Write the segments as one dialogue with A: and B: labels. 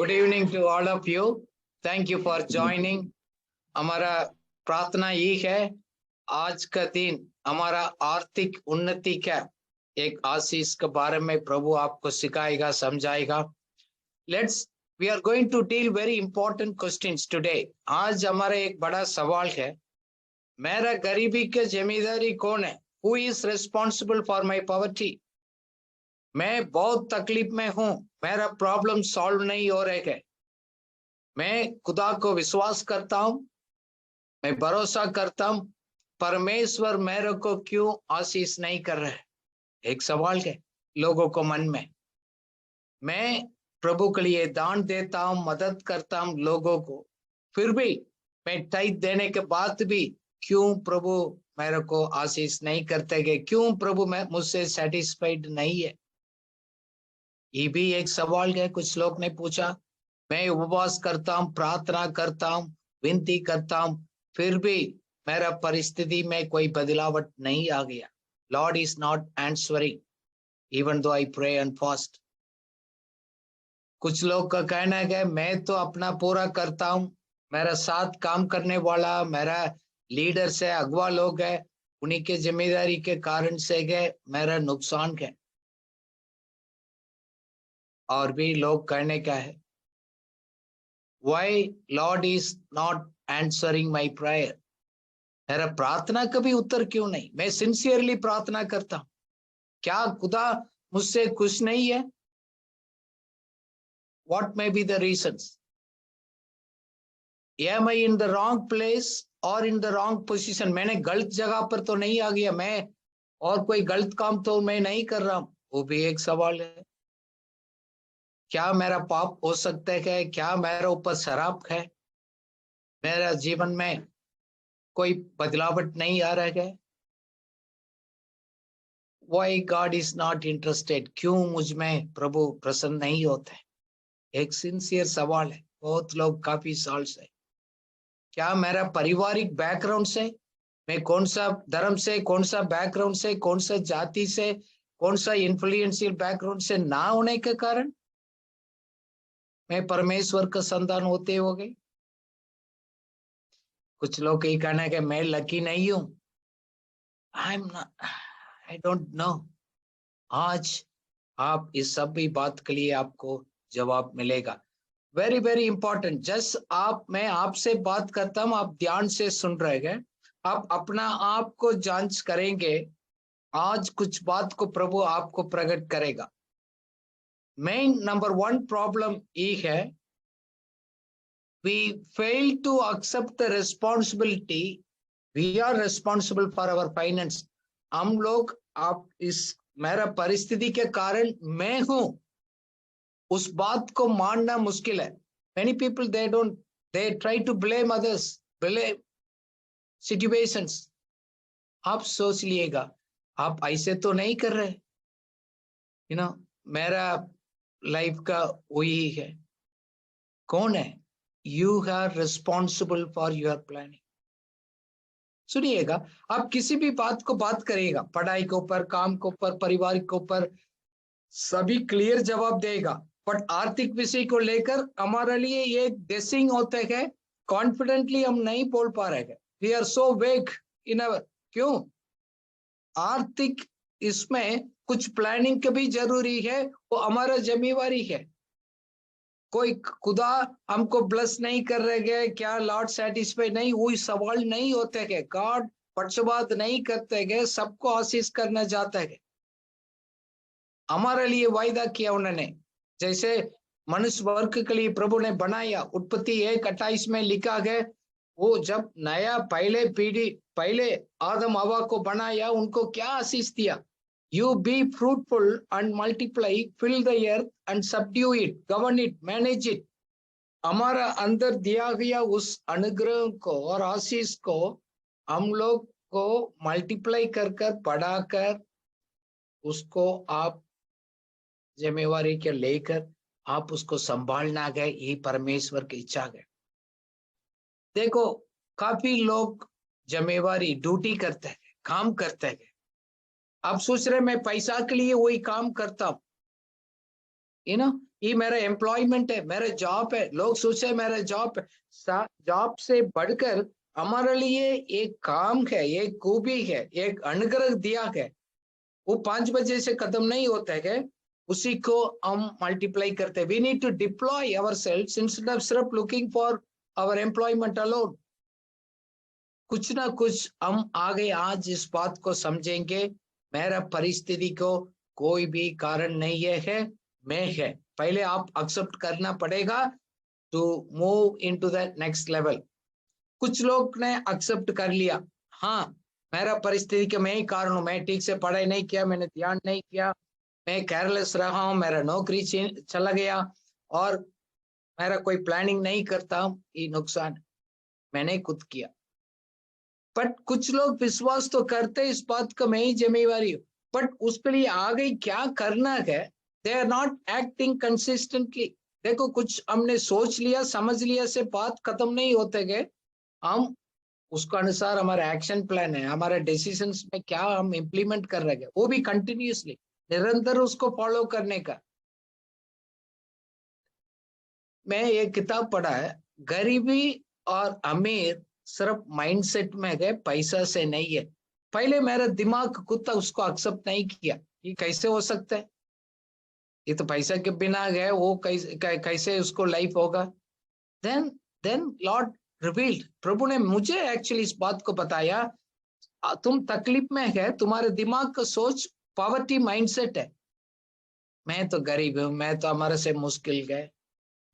A: Good evening to all of you. Thank you for joining. हमारा प्रार्थना ये है, आज का दिन हमारा आर्थिक उन्नति का एक आशीष के बारे में प्रभु आपको सिखाएगा, समझाएगा. We are going to deal very important questions today. आज हमारा एक बड़ा सवाल है, मेरा गरीबी के जिम्मेदारी कौन है? Who is responsible for my poverty? मैं बहुत तकलीफ में हूं, मेरा प्रॉब्लम सॉल्व नहीं हो रहा है. मैं खुदा को विश्वास करता हूं, मैं भरोसा करता हूं, परमेश्वर मेरे को क्यों आशीष नहीं कर रहा है? एक सवाल है लोगों को मन में. मैं प्रभु के लिए दान देता हूं, मदद करता हूं लोगों को, फिर भी मैं टाइट देने के बाद भी क्यों प्रभु मेरे को आशीष नहीं करते गए? क्यों प्रभु मैं मुझसे सेटिस्फाइड नहीं है? ये भी एक सवाल है. कुछ लोग ने पूछा, मैं उपवास करता हूं, प्रार्थना करता हूं, विनती करता हूं, फिर भी मेरा परिस्थिति में कोई बदलावट नहीं आ गया. Lord is not answering even though I pray and fast. कुछ लोग का कहना है, मैं तो अपना पूरा करता हूं, मेरा साथ काम करने वाला मेरा लीडर से अगवा लोग है, उन्हीं के जिम्मेदारी के कारण से गए मेरा नुकसान है. और भी लोग कहने का है, Why Lord is not answering my prayer? मेरा प्रार्थना कभी उत्तर क्यों नहीं? मैं सिंसियरली प्रार्थना करता हूं, क्या खुदा मुझसे खुश नहीं है? What may be the reasons? Am I in the wrong place or in the wrong position? मैंने गलत जगह पर तो नहीं आ गया मैं, और कोई गलत काम तो मैं नहीं कर रहा हूं? वो भी एक सवाल है. क्या मेरा पाप हो सकता है? क्या मेरे ऊपर शराब है? मेरा जीवन में कोई बदलावट नहीं आ रहा है? Why God is not interested? क्यों मुझ में प्रभु प्रसन्न नहीं होते? एक सिंसियर सवाल है, बहुत लोग काफी साल से. क्या मेरा पारिवारिक बैकग्राउंड से, मैं कौन सा धर्म से, कौन सा बैकग्राउंड से, कौन सा जाति से, कौन सा इन्फ्लुएंशियल बैकग्राउंड से ना होने के कारण मैं परमेश्वर का संतान होते हो गए? कुछ लोग ये कहना है कि मैं लकी नहीं हूं. I don't know. आज आप इस सब भी बात के लिए आपको जवाब मिलेगा. Very very important. मैं आपसे बात करता हूं, आप ध्यान से सुन रहे हैं, आप अपना आप को जांच करेंगे. आज कुछ बात को प्रभु आपको प्रकट करेगा. मेन नंबर 1 प्रॉब्लम ये है, we fail to accept the responsibility. We are responsible for our finance. हम लोग आप इस मेरा परिस्थिति के कारण मैं हूं, उस बात को मानना मुश्किल है. Many people they try to blame others, blame situations. आप सोच लिएगा, आप ऐसे तो नहीं कर रहे, मेरा लाइफ का वही है. कौन है? You are responsible for your planning. सुनिएगा, आप किसी भी बात को बात करिएगा, पढ़ाई के ऊपर, काम के ऊपर, परिवार के ऊपर, सभी क्लियर जवाब देगा. बट आर्थिक विषय को लेकर हमारे लिए ये गेसिंग होता है, कॉन्फिडेंटली हम नहीं बोल पा रहे हैं. वी आर सो वेग इन अवर. क्यों? आर्थिक इसमें कुछ प्लानिंग की भी जरूरी है, वो हमारा जिम्मेवारी है. कोई खुदा हमको ब्लेस नहीं कर रहे गए, क्या लॉर्ड सेटिस्फाई नहीं, वही सवाल नहीं होते गए. गॉड पक्षपात नहीं करते गए, सबको आशीष करना चाहता है. हमारे लिए वायदा किया उन्होंने, जैसे मनुष्य वर्ग के लिए प्रभु ने बनाया. उत्पत्ति 1:28 में लिखा गया, वो जब नया पहले आदम हवा को बनाया, उनको क्या आशीष दिया? You be fruitful and multiply, fill the earth and subdue it, govern it, manage it. हमारा अंदर दिया गया उस अनुग्रह को और आशीष को हम लोग को मल्टीप्लाई कर बढ़ाकर उसको आप जिम्मेवारी के लेकर आप उसको संभालना गए. ये परमेश्वर की इच्छा है. देखो, काफी लोग जिम्मेवारी ड्यूटी करते हैं, काम करते हैं. आप सोच रहे मैं पैसा के लिए वही काम करता हूं, ये मेरा एम्प्लॉयमेंट है, मेरा जॉब है, लोग सोचे मेरा जॉब है। जॉब से बढ़कर हमारे लिए एक काम है, एक खूबी है, एक अनुग्रह दिया है। वो 5 बजे से खत्म नहीं होता है, उसी को हम मल्टीप्लाई करते हैं। We need to deploy our self instead of सिर्फ looking for our employment alone. कुछ ना कुछ हम आगे आज इस बात को समझेंगे, मेरा परिस्थिति को कोई भी कारण नहीं है, मैं है। पहले आप एक्सेप्ट करना पड़ेगा to move into the next level. कुछ लोग ने एक्सेप्ट कर लिया, हाँ मेरा परिस्थिति के मैं ही कारण हूं, मैं ठीक से पढ़ाई नहीं किया, मैंने ध्यान नहीं किया, मैं केयरलेस रहा हूं, मेरा नौकरी चला गया और मेरा कोई प्लानिंग नहीं करता, ये नुकसान मैंने खुद किया। बट कुछ लोग विश्वास तो करते इस बात का मैं ही जिम्मेवारी हूँ, बट उसके लिए आगे क्या करना है, they are not acting consistently. देखो कुछ हमने सोच लिया समझ लिया से बात खत्म नहीं होते गए, हम उसके अनुसार हमारा एक्शन प्लान है, हमारे डिसीजंस में क्या हम इम्प्लीमेंट कर रहे हैं, वो भी कंटिन्यूसली निरंतर उसको फॉलो करने का। मैं एक किताब पढ़ा है, गरीबी और अमीर सिर्फ माइंडसेट में गए, पैसा से नहीं है। पहले मेरा दिमाग खुद तक उसको एक्सेप्ट नहीं किया, ये कैसे हो सकता है, ये तो पैसा के बिना गए, वो कैसे उसको लाइफ होगा। देन देन लॉर्ड रिवील्ड, प्रभु ने मुझे एक्चुअली इस बात को बताया, तुम तकलीफ में है, तुम्हारे दिमाग का सोच पॉवर्टी माइंडसेट है, मैं तो गरीब हूं, मैं तो हमारे से मुश्किल गए।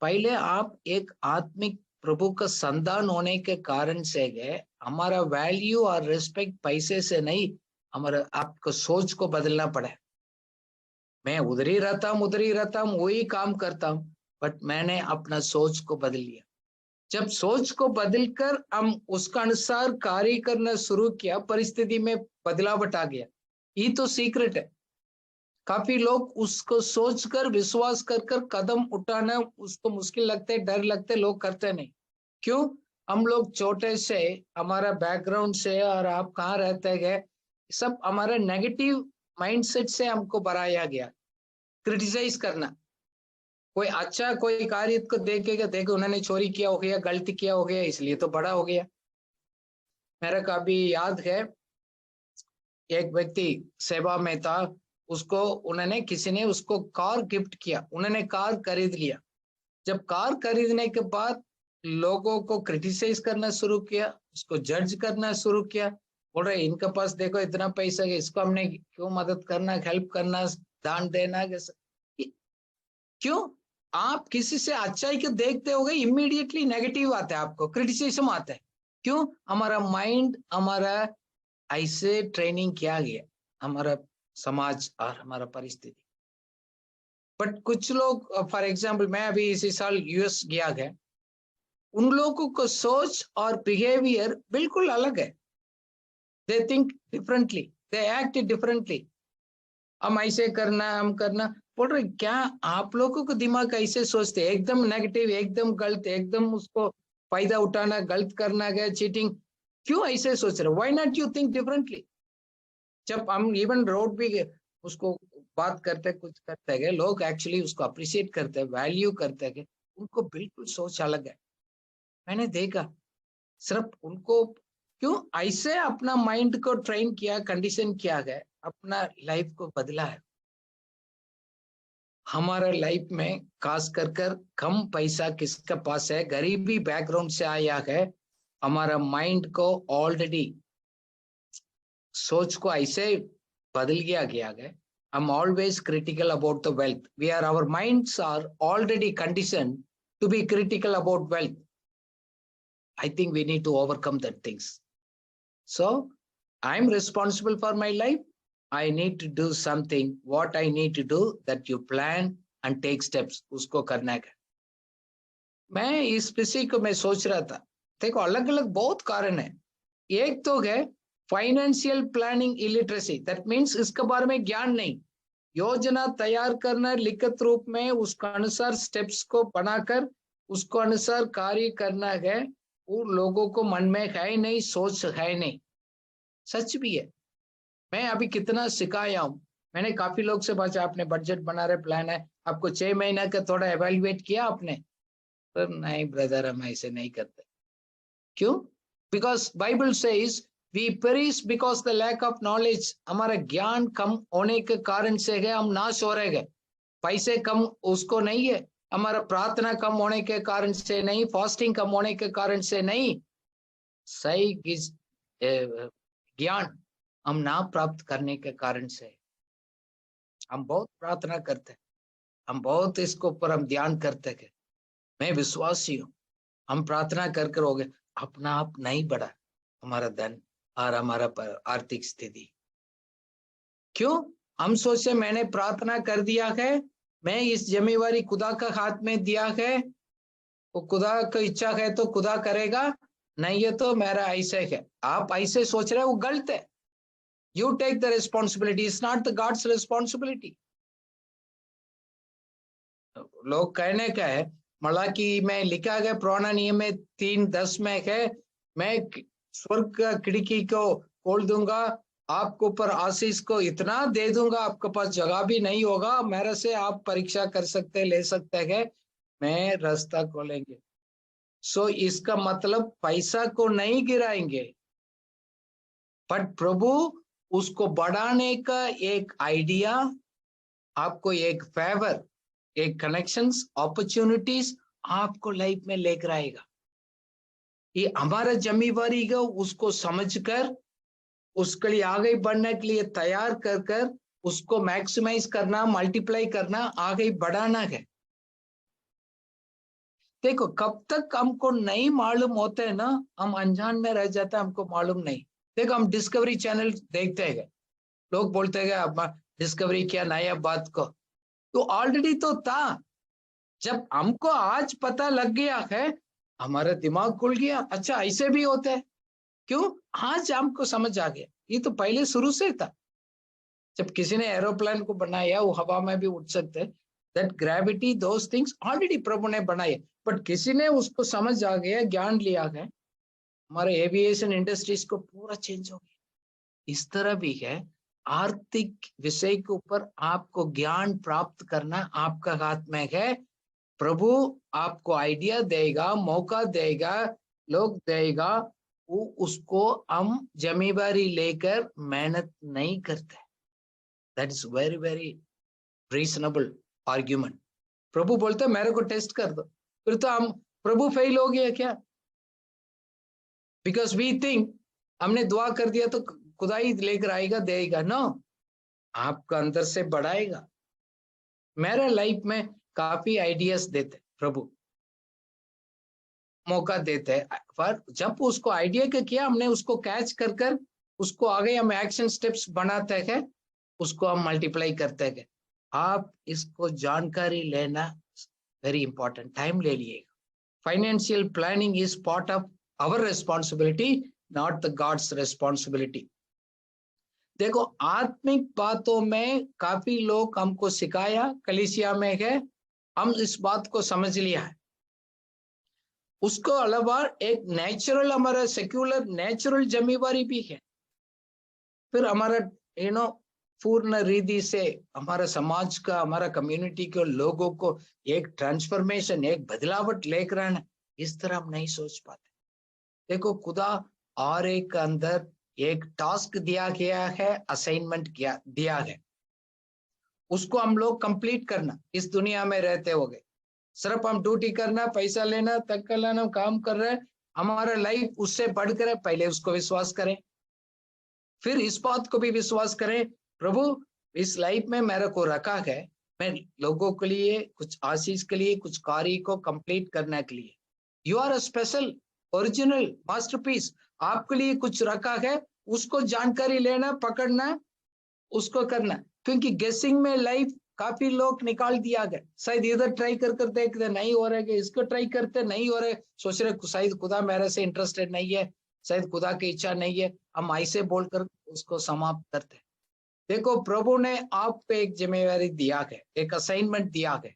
A: पहले आप एक आत्मिक प्रभु का संतान होने के कारण से गए, हमारा वैल्यू और रिस्पेक्ट पैसे से नहीं, हमारा आपको सोच को बदलना पड़ा। मैं उधर ही रहता हूँ वही काम करता हूँ, बट मैंने अपना सोच को बदल लिया। जब सोच को बदलकर हम उसका अनुसार कार्य करना शुरू किया, परिस्थिति में बदलावट आ गया। ये तो सीक्रेट है। काफी लोग उसको सोचकर विश्वास कर कदम उठाना उसको मुश्किल लगता है, डर लगता है, लोग करते नहीं। क्यों? हम लोग छोटे से हमारा बैकग्राउंड से और आप कहाँ रहते गए, सब हमारा नेगेटिव माइंडसेट से हमको बनाया गया। क्रिटिसाइज करना, कोई अच्छा कोई कार्य को देखेगा, देखो उन्होंने चोरी किया हो गया, गलती किया हो गया, इसलिए तो बड़ा हो गया। मेरा कभी याद है, एक व्यक्ति सेवा में था, उसको उन्होंने किसी ने उसको कार गिफ्ट किया, उन्होंने कार खरीद लिया। जब कार खरीदने के बाद लोगों को क्रिटिसाइज करना शुरू किया, उसको जज करना शुरू किया, बोल रहे इनके पास देखो इतना पैसा है, इसको हमने क्यों मदद करना, हेल्प करना, दान देना, क्यों? आप किसी से अच्छाई को देखते हो गए, इमीडिएटली नेगेटिव आता है, आपको क्रिटिसिज्म आता है। क्यों? हमारा माइंड, हमारा ऐसे ट्रेनिंग किया गया, हमारा समाज और हमारा परिस्थिति। बट कुछ लोग, फॉर एग्जांपल मैं अभी इसी साल यूएस गया है, उन लोगों को सोच और बिहेवियर बिल्कुल अलग है। They think differently, they act differently. हम ऐसे करना, हम करना, बोल रहे क्या आप लोगों को दिमाग ऐसे सोचते, एकदम नेगेटिव, एकदम गलत, एकदम उसको फायदा उठाना, गलत करना गया, चीटिंग, क्यों ऐसे सोच रहे? Why not you think differently? जब हम इवन रोड भी उसको बात करते, कुछ करते गए, लोग एक्चुअली उसको अप्रिशिएट करते हैं, वैल्यू करते गए, उनको बिल्कुल सोच अलग है। मैंने देखा सिर्फ उनको, क्यों ऐसे अपना माइंड को ट्रेन किया, कंडीशन किया गया, अपना लाइफ को बदला है। हमारा लाइफ में खास कर कम पैसा किसके पास है, गरीबी बैकग्राउंड से आया है, हमारा माइंड को ऑलरेडी सोच को ऐसे बदल गया है। I'm always critical about the wealth. Our minds are already conditioned to be critical about wealth. I think we need to overcome that things. So I'm responsible for my life. I need to do something. What I need to do, that you plan and take steps. उसको करना है। मैं इस विषय को मैं सोच रहा था, देखो अलग अलग बहुत कारण है। एक तो है financial planning illiteracy, that means इसके बारे में ज्ञान नहीं, योजना तैयार करना लिखित रूप में, उसका अनुसार स्टेप्स को बनाकर उसको अनुसार कार्य करना है, वो लोगों को मन में है नहीं, सोच है नहीं। सच भी है। मैं अभी कितना सिखाया हूं, मैंने काफी लोग से बचा, आपने बजट बना रहे, प्लान है, आपको 6 महीना का थोड़ा एवेल्युएट किया आपने? पर नहीं ब्रदर, हम ऐसे नहीं करते। क्यों? Because Bible says we perish because the lack of knowledge. हमारा ज्ञान कम होने के कारण से है हम नाश हो रहे हैं। पैसे कम उसको नहीं है, हमारा प्रार्थना कम होने के कारण से नहीं, फास्टिंग कम होने के कारण से नहीं, सही ज्ञान हम ना प्राप्त करने के कारण से। हम बहुत प्रार्थना करते हैं, हम बहुत इसको ऊपर हम ध्यान करते हैं, मैं विश्वासी हूँ, हम प्रार्थना कर कर हो गए, अपना आप नहीं बढ़ा हमारा धन और हमारा आर्थिक स्थिति। क्यों? हम सोचे मैंने प्रार्थना कर दिया है, मैं इस जिम्मेवारी खुदा का हाथ में दिया है, वो खुदा की इच्छा है तो खुदा करेगा, नहीं है तो मेरा ऐसे है। आप ऐसे सोच रहे हो, वो गलत है। You take the responsibility, it's not the God's responsibility. लोग कहने का है, मलाकी में लिखा गया पुराना नियम में 3:10 में है, मैं स्वर्ग का खिड़की को खोल दूंगा, आपको ऊपर आशीष को इतना दे दूंगा, आपके पास जगह भी नहीं होगा, मेरे से आप परीक्षा कर सकते ले सकते हैं, मैं रास्ता खोलेंगे। सो इसका मतलब पैसा को नहीं गिराएंगे, बट प्रभु उसको बढ़ाने का एक आइडिया, आपको एक फेवर, एक कनेक्शंस, अपॉर्चुनिटीज आपको लाइफ में लेकर आएगा। ये हमारा जिम्मेवारी है उसको समझकर उसके लिए आगे बढ़ने के लिए तैयार कर कर उसको मैक्सिमाइज करना, मल्टीप्लाई करना, आगे बढ़ाना है। देखो कब तक हमको नहीं मालूम होते है ना, हम अनजान में रह जाते हैं, हमको मालूम नहीं। देखो हम डिस्कवरी चैनल देखते हैं, लोग बोलते हैं अब डिस्कवरी क्या नया बात को, तो ऑलरेडी तो था। जब हमको आज पता लग गया है, हमारा दिमाग खुल गया, अच्छा ऐसे भी होते हैं। क्यों? आज हमको समझ आ गया, ये तो पहले शुरू से था। जब किसी ने एरोप्लेन को बनाया, वो हवा में भी उड़ सकते हैं, that gravity, those things already प्रभु ने बनाए, बट किसी ने उसको समझ आ गया, ज्ञान लिया है, हमारे एविएशन इंडस्ट्रीज को पूरा चेंज हो गया। इस तरह भी है, आर्थिक विषय के ऊपर आपको ज्ञान प्राप्त करना आपका हाथ में है। प्रभु आपको आइडिया देगा, मौका देगा, लोग देगा, वो उसको हम जिम्मेवारी लेकर मेहनत नहीं करते। That is very very reasonable argument. प्रभु बोलते मेरे को टेस्ट कर दो, फिर तो हम प्रभु फेल हो गया क्या? बिकॉज वी थिंक हमने दुआ कर दिया तो खुदा ही लेकर आएगा, देगा। नो, आपका अंदर से बढ़ाएगा। मेरे लाइफ में काफी आइडियाज देते प्रभु, मौका देते हैं, पर जब उसको आइडिया के किया हमने उसको कैच कर कर उसको आगे हम एक्शन स्टेप्स बनाते हैं, उसको हम मल्टीप्लाई करते हैं। आप इसको जानकारी लेना वेरी इंपॉर्टेंट, टाइम ले लिएगा। Financial planning is part of our responsibility, not the God's responsibility. देखो आत्मिक बातों में काफी लोग हमको सिखाया, कलीसिया में है, हम इस बात को समझ लिया है। उसको अलावा एक नेचुरल, हमारा सेक्युलर नेचुरल जिम्मेवारी भी है। फिर हमारा पूर्ण रीति से हमारा समाज का, हमारा कम्युनिटी के लोगों को एक ट्रांसफॉर्मेशन, एक बदलावट लेकर आना, इस तरह हम नहीं सोच पाते। देखो खुदा और एक अंदर एक टास्क दिया गया है, असाइनमेंट दिया है, उसको हम लोग कंप्लीट करना। इस दुनिया में रहते हो गए सिर्फ हम ड्यूटी करना, पैसा लेना, तक कर लेना, काम कर रहे हैं, हमारा लाइफ उससे बढ़कर है। पहले उसको विश्वास करें, फिर इस बात को भी विश्वास करें, प्रभु इस लाइफ में मेरे को रखा है, मैं लोगों के लिए कुछ आशीष के लिए, कुछ कार्य को कंप्लीट करने के लिए। You are a special original masterpiece, आपके लिए कुछ रखा है, उसको जानकारी लेना, पकड़ना, उसको करना। क्योंकि गेसिंग में लाइफ काफी लोग निकाल दिया गया, शायद इधर ट्राई कर कर देखते नहीं हो रहे, इसको ट्राई करते नहीं हो रहे, सोच रहे शायद खुदा मेरे से इंटरेस्टेड नहीं है, शायद खुदा की इच्छा नहीं है, हम ऐसे बोलकर उसको समाप्त करते। देखो प्रभु ने आपको एक जिम्मेवारी दिया है, एक असाइनमेंट दिया है,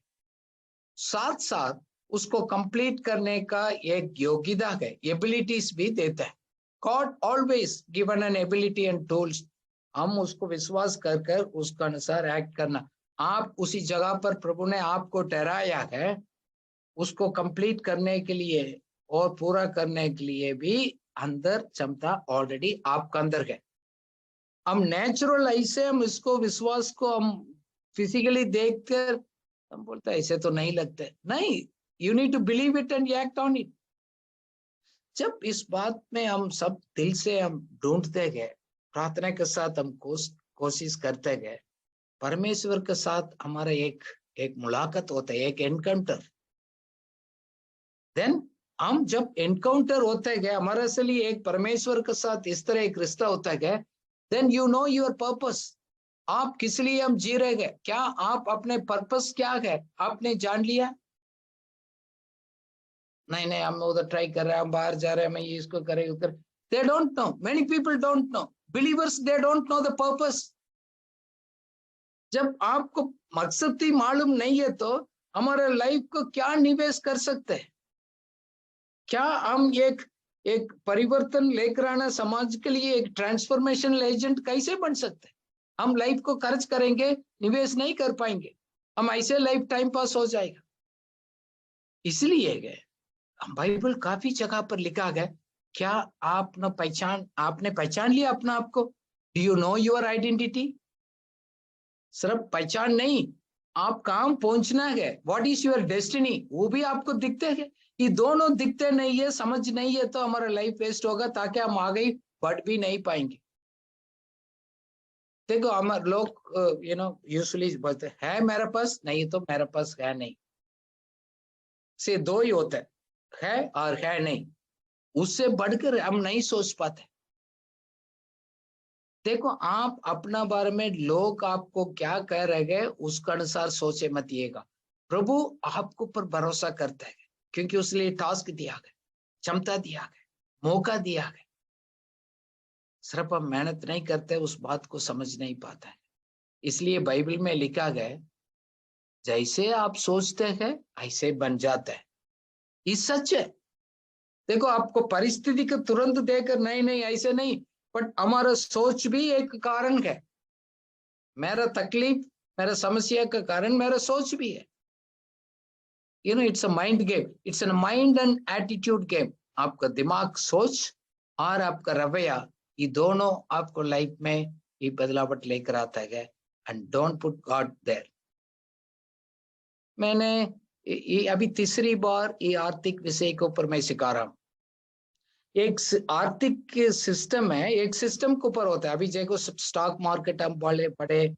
A: साथ साथ उसको कंप्लीट करने का एक योग्यता है, एबिलिटीज भी देता है। God always given an ability and tools, हम उसको विश्वास कर कर उसके अनुसार एक्ट करना। आप उसी जगह पर प्रभु ने आपको ठहराया है, उसको कंप्लीट करने के लिए और पूरा करने के लिए भी अंदर क्षमता ऑलरेडी आपका अंदर है। हम नेचुरल ऐसे हम इसको विश्वास को हम फिजिकली देखकर हम बोलते हैं ऐसे तो नहीं लगते, नहीं, you need to believe it and act on it. जब इस बात में हम सब दिल से हम ढूंढते गए, प्रार्थना के साथ हम कोशिश करते गए, परमेश्वर के साथ हमारा एक मुलाकात होता है, एक एनकाउंटर। देन हम जब एनकाउंटर होते गए, हमारे से लिए एक परमेश्वर के साथ इस तरह एक रिश्ता होता गया, then you know your purpose. आप किस लिए हम जी रहे गए, क्या आप अपने पर्पस क्या है आपने जान लिया? नहीं नहीं, हम उधर ट्राई कर रहे हैं, हम बाहर जा रहे हैं, मैं ये इसको करे उधर। They don't know, many people don't know, believers they don't know the purpose. जब आपको मकसद ही मालूम नहीं है तो हमारे लाइफ को क्या निवेश कर सकते हैं? क्या हम एक परिवर्तन लेकर आना समाज के लिए एक ट्रांसफॉर्मेशनल एजेंट कैसे बन सकते हैं? हम लाइफ को खर्च करेंगे, निवेश नहीं कर पाएंगे, हम ऐसे लाइफ टाइम पास हो जाएगा। इसलिए गए बाइबल काफी जगह पर लिखा गया, क्या आपने पहचान लिया अपना आपको? Do you know your identity? सिर्फ पहचान नहीं, आप कहाँ पहुंचना है, व्हाट इज योर डेस्टिनी, वो भी आपको दिखते हैं। ये दोनों दिखते नहीं है, समझ नहीं है तो हमारा लाइफ वेस्ट होगा, ताकि हम आगे बढ़ भी नहीं पाएंगे। देखो हमारे लोग यूजुअली बोलते है मेरे पास, नहीं तो मेरे पास है नहीं, से दो ही होते है और है नहीं, उससे बढ़कर हम नहीं सोच पाते। देखो आप अपना बारे में लोग आपको क्या कह रहे हैं उसके अनुसार सोचे मत आइएगा। प्रभु आपको पर भरोसा करता है, क्योंकि उसके टास्क दिया गया, क्षमता दिया गया, मौका दिया गया। सिर्फ हम मेहनत नहीं करते, उस बात को समझ नहीं पाता है। इसलिए बाइबल में लिखा गया, जैसे आप सोचते हैं ऐसे बन जाता है। ये सच है। देखो आपको परिस्थिति को तुरंत देकर नहीं नहीं ऐसे नहीं, बट हमारा सोच भी एक कारण है। मेरा तकलीफ, मेरा समस्या का कारण मेरा सोच भी है। It's a mind game, it's a mind and attitude game. आपका दिमाग, सोच और आपका रवैया, ये दोनों आपको लाइफ में ये बदलावट लेकर आता है। And don't put God there. मैंने ये अभी तीसरी बार ये आर्थिक विषय के ऊपर मैं सिखा रहा हूँ। एक आर्थिक सिस्टम है, एक सिस्टम के ऊपर होता है। अभी देखो स्टॉक मार्केट हम बोले पड़े,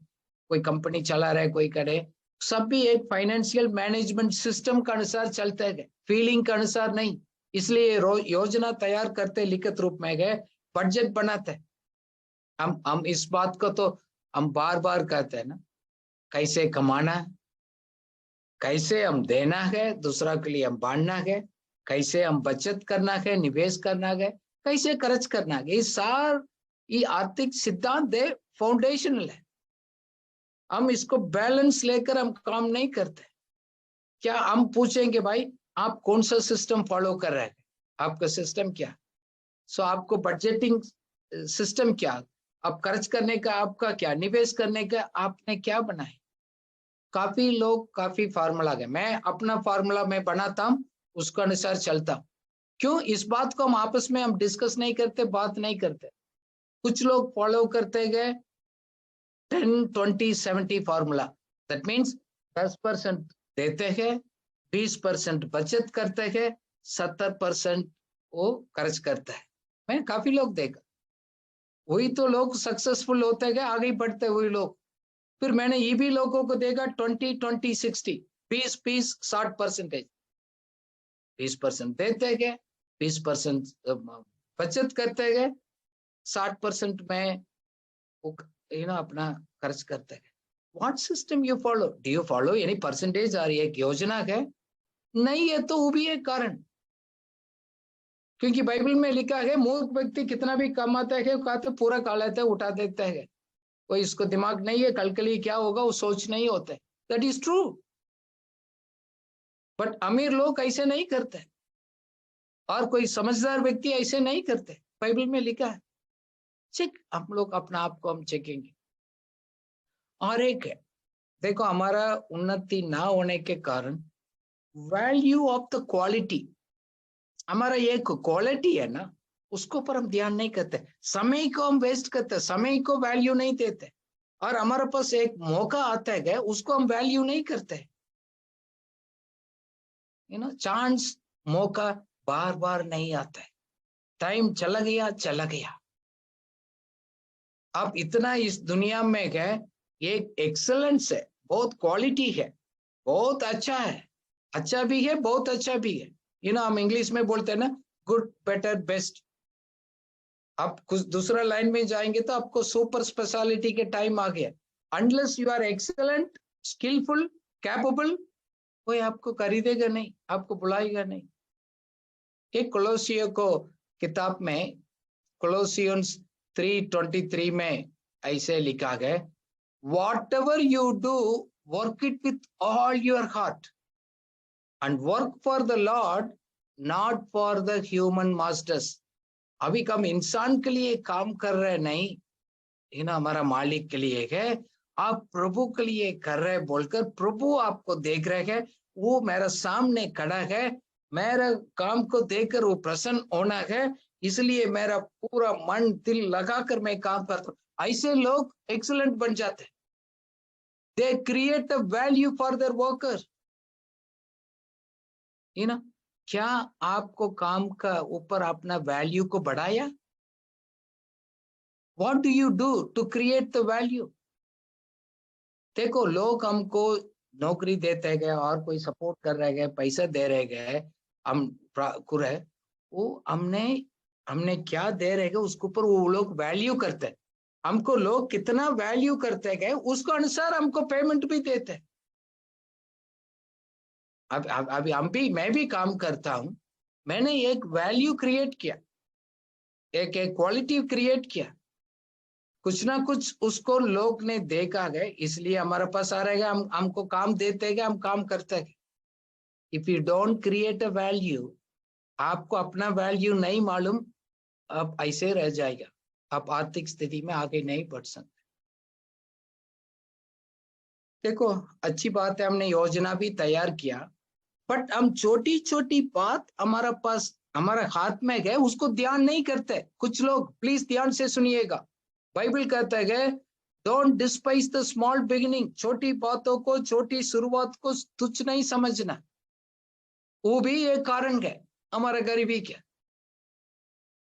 A: कोई कंपनी चला रहे, कोई करे, सब भी एक फाइनेंशियल मैनेजमेंट सिस्टम के अनुसार चलते हैं, फीलिंग के अनुसार नहीं। इसलिए योजना तैयार करते, लिखित रूप में गए, बजट बनाते। हम इस बात को तो हम बार बार कहते हैं ना, कैसे कमाना है, कैसे हम देना है, दूसरा के लिए हम बांटना है, कैसे हम बचत करना है, निवेश करना है, कैसे खर्च करना है। ये आर्थिक सिद्धांत है, फाउंडेशनल है। हम इसको बैलेंस लेकर हम काम नहीं करते। क्या हम पूछेंगे भाई आप कौन सा सिस्टम फॉलो कर रहे हैं, आपका सिस्टम क्या? सो आपको बजटिंग सिस्टम क्या, आप खर्च करने का आपका क्या, निवेश करने का आपने क्या बनाए? काफी लोग काफी फार्मूला है, मैं अपना फार्मूला मैं बनाता हूँ, उसके अनुसार चलता हूँ। क्यों इस बात को हम आपस में हम डिस्कस नहीं करते, बात नहीं करते? कुछ लोग फॉलो करते गए 10-20-70 फार्मूला। दैट मीन्स 10% देते हैं, 20% बचत करते हैं, 70% वो खर्च करता है। मैं काफी लोग देखा, वही तो लोग सक्सेसफुल होते गए, आगे बढ़ते हुए लोग। फिर मैंने ये भी लोगों को देखा 20-20-60, 20-20-60%, 20% देते गए, 20% बचत करते गए, 60% में अपना खर्च करते गए। What system you follow? Do you follow any percentage और एक योजना है? नहीं है तो वो भी एक कारण, क्योंकि बाइबल में लिखा है मूर्ख व्यक्ति कितना भी कमाता है कहते पूरा खा लेता है, उठा देता है, कोई इसको दिमाग नहीं है कल के लिए क्या होगा वो सोच नहीं होता। दैट इज ट्रू, बट अमीर लोग ऐसे नहीं करते और कोई समझदार व्यक्ति ऐसे नहीं करते। बाइबल में लिखा है, चेक हम लोग अपना आप को हम चेकेंगे। और एक है देखो हमारा उन्नति ना होने के कारण वैल्यू ऑफ द क्वालिटी, हमारा एक क्वालिटी है ना, उसको पर हम ध्यान नहीं करते। समय को हम वेस्ट करते, समय को वैल्यू नहीं देते। और हमारे पास एक मौका आता है उसको हम वैल्यू नहीं करते। चांस, मौका बार बार नहीं आता है। टाइम चला गया चला गया। अब इतना इस दुनिया में है, एक एक्सेलेंस है, बहुत क्वालिटी है, बहुत अच्छा है। अच्छा भी है, बहुत अच्छा भी है। हम इंग्लिश में बोलते हैं ना, गुड बेटर बेस्ट। आप कुछ दूसरा लाइन में जाएंगे तो आपको सुपर स्पेशलिटी के टाइम आ गया। Unless you are excellent, skilful, capable, कोई आपको खरीदेगा नहीं, आपको बुलाएगा नहीं। एक कोलोसियों को किताब में, कोलोसियंस 3:23 में ऐसे लिखा गया, what ever you do work it with all your heart and work for the Lord, not for the human masters। अभी हम इंसान के लिए काम कर रहे नहीं, हमारा मालिक के लिए है। आप प्रभु के लिए कर रहे बोलकर प्रभु आपको देख रहे हैं, वो मेरा सामने खड़ा है, मेरा काम को देखकर वो प्रसन्न होना है, इसलिए मेरा पूरा मन दिल लगाकर मैं काम करता हूं। ऐसे लोग एक्सीलेंट बन जाते। They create a value for their worker. क्या आपको काम का ऊपर अपना वैल्यू को बढ़ाया? What do you do to create the value? देखो लोग हमको नौकरी देते गए और कोई सपोर्ट कर रहे गए, पैसा दे रहे गए, हम रहे, वो हमने क्या दे रहे गए उसके ऊपर वो लोग वैल्यू करते हैं। हमको लोग कितना वैल्यू करते गए उसके अनुसार हमको पेमेंट भी देते हैं। अब हम भी, मैं भी काम करता हूं, मैंने एक वैल्यू क्रिएट किया, एक क्वालिटी क्रिएट किया, कुछ ना कुछ उसको लोग ने देखा गए, इसलिए हमारे पास आ रहेगा, हमको काम देते गए, हम काम करते गए। If you don't create a value, आपको अपना वैल्यू नहीं मालूम, अब ऐसे रह जाएगा, आप आर्थिक स्थिति में आगे नहीं बढ़ सकते। देखो अच्छी बात है, हमने योजना भी तैयार किया, बट हम छोटी छोटी बात हमारा पास, हमारे हाथ में गए, उसको ध्यान नहीं करते कुछ लोग। प्लीज ध्यान से सुनिएगा, बाइबल कहता है don't despise the small beginning. छोटी बातों को, छोटी शुरुआत को तुच्छ नहीं समझना, वो भी एक कारण है हमारा गरीबी क्या।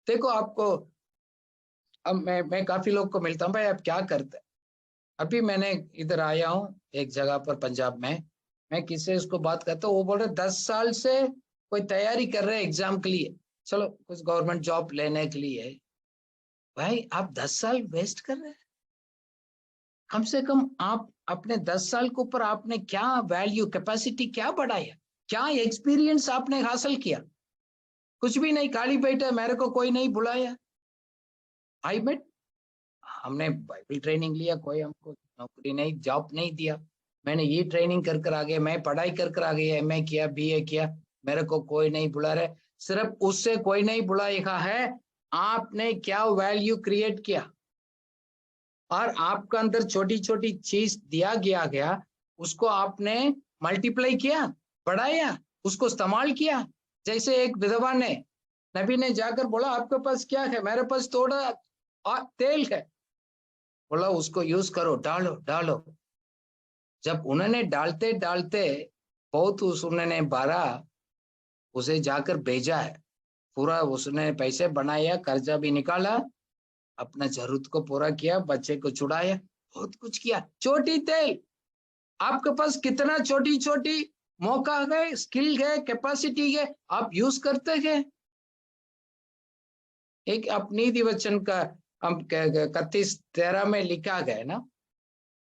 A: देखो आपको, अब मैं काफी लोग को मिलता हूँ, भाई आप क्या करते हैं? अभी मैंने इधर आया हूँ एक जगह पर पंजाब में, मैं किसी उसको बात करता हूँ, वो बोल रहे 10 साल से कोई तैयारी कर रहे हैं एग्जाम के लिए, चलो कुछ गवर्नमेंट जॉब लेने के लिए। भाई आप 10 साल वेस्ट कर रहे हैं। कम से कम आप अपने 10 साल के ऊपर आपने क्या वैल्यू, कैपेसिटी क्या बढ़ाया, क्या एक्सपीरियंस आपने हासिल किया? कुछ भी नहीं, खाली बैठे, मेरे को कोई नहीं बुलाया। आई मेट, हमने बाइबल ट्रेनिंग लिया, कोई हमको नौकरी नहीं, जॉब नहीं दिया। मैंने ये ट्रेनिंग कर कर आ गया, मैं पढ़ाई कर कर आ गया, एमए किया, बीए किया, मेरे को कोई नहीं बुला रहे। सिर्फ उससे कोई नहीं बुलाएगा है, आपने क्या वैल्यू क्रिएट किया, और आपका अंदर छोटी छोटी चीज दिया गया, उसको आपने मल्टीप्लाई किया, बढ़ाया, उसको इस्तेमाल किया। जैसे एक विधवा ने, नबी ने जाकर बोला आपके पास क्या है? मेरे पास थोड़ा तेल है। बोला उसको यूज करो, डालो डालो। जब उन्होंने डालते डालते बहुत उन्होंने 12 उसे जाकर भेजा है, पूरा उसने पैसे बनाया, कर्जा भी निकाला, अपना जरूरत को पूरा किया, बच्चे को छुड़ाया, बहुत कुछ किया। छोटी तेल, आपके पास कितना छोटी छोटी मौका है, स्किल है, कैपेसिटी है, आप यूज करते हैं। एक अपनी दिवचन का हम 31:13 में लिखा गया ना,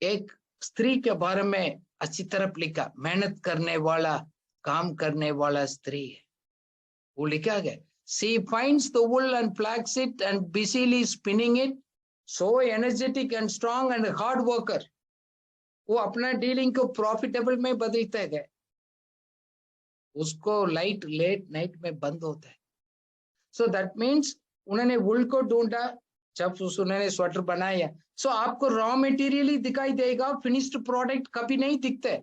A: एक स्त्री के बारे में अच्छी तरह लिखा, मेहनत करने वाला, काम करने वाला स्त्री है। वो लिखा गया, she finds the wool and flax it and busily spinning it, so energetic and strong and hard worker। वो अपना डीलिंग को प्रॉफिटेबल में बदलते गए, उसको लाइट लेट नाइट में बंद होता है। सो दैट मीन्स उन्होंने वुल को ढूंढा, जब उन्होंने स्वेटर बनाया। सो आपको रॉ मटेरियल ही दिखाई देगा, फिनिश्ड प्रोडक्ट कभी नहीं दिखते।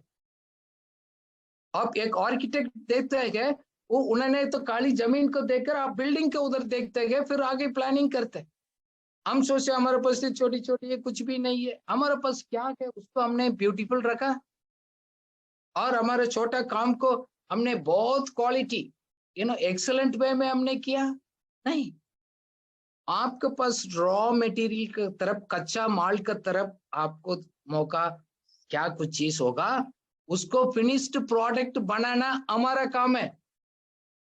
A: आप एक आर्किटेक्ट देखते हैं, वो उन्होंने तो काली जमीन को देखकर आप बिल्डिंग के उधर देखते हैं, फिर आगे प्लानिंग करते हैं। हम सोचे हमारे पास छोटी छोटी है, कुछ भी नहीं है। हमारे पास क्या है, उसको हमने ब्यूटीफुल रखा, और हमारे छोटा काम को हमने बहुत क्वालिटी एक्सेलेंट वे में हमने किया। नहीं, आपके पास रॉ मटेरियल की तरफ, कच्चा माल की तरफ आपको मौका, क्या कुछ चीज होगा, उसको फिनिश्ड प्रोडक्ट बनाना हमारा काम है।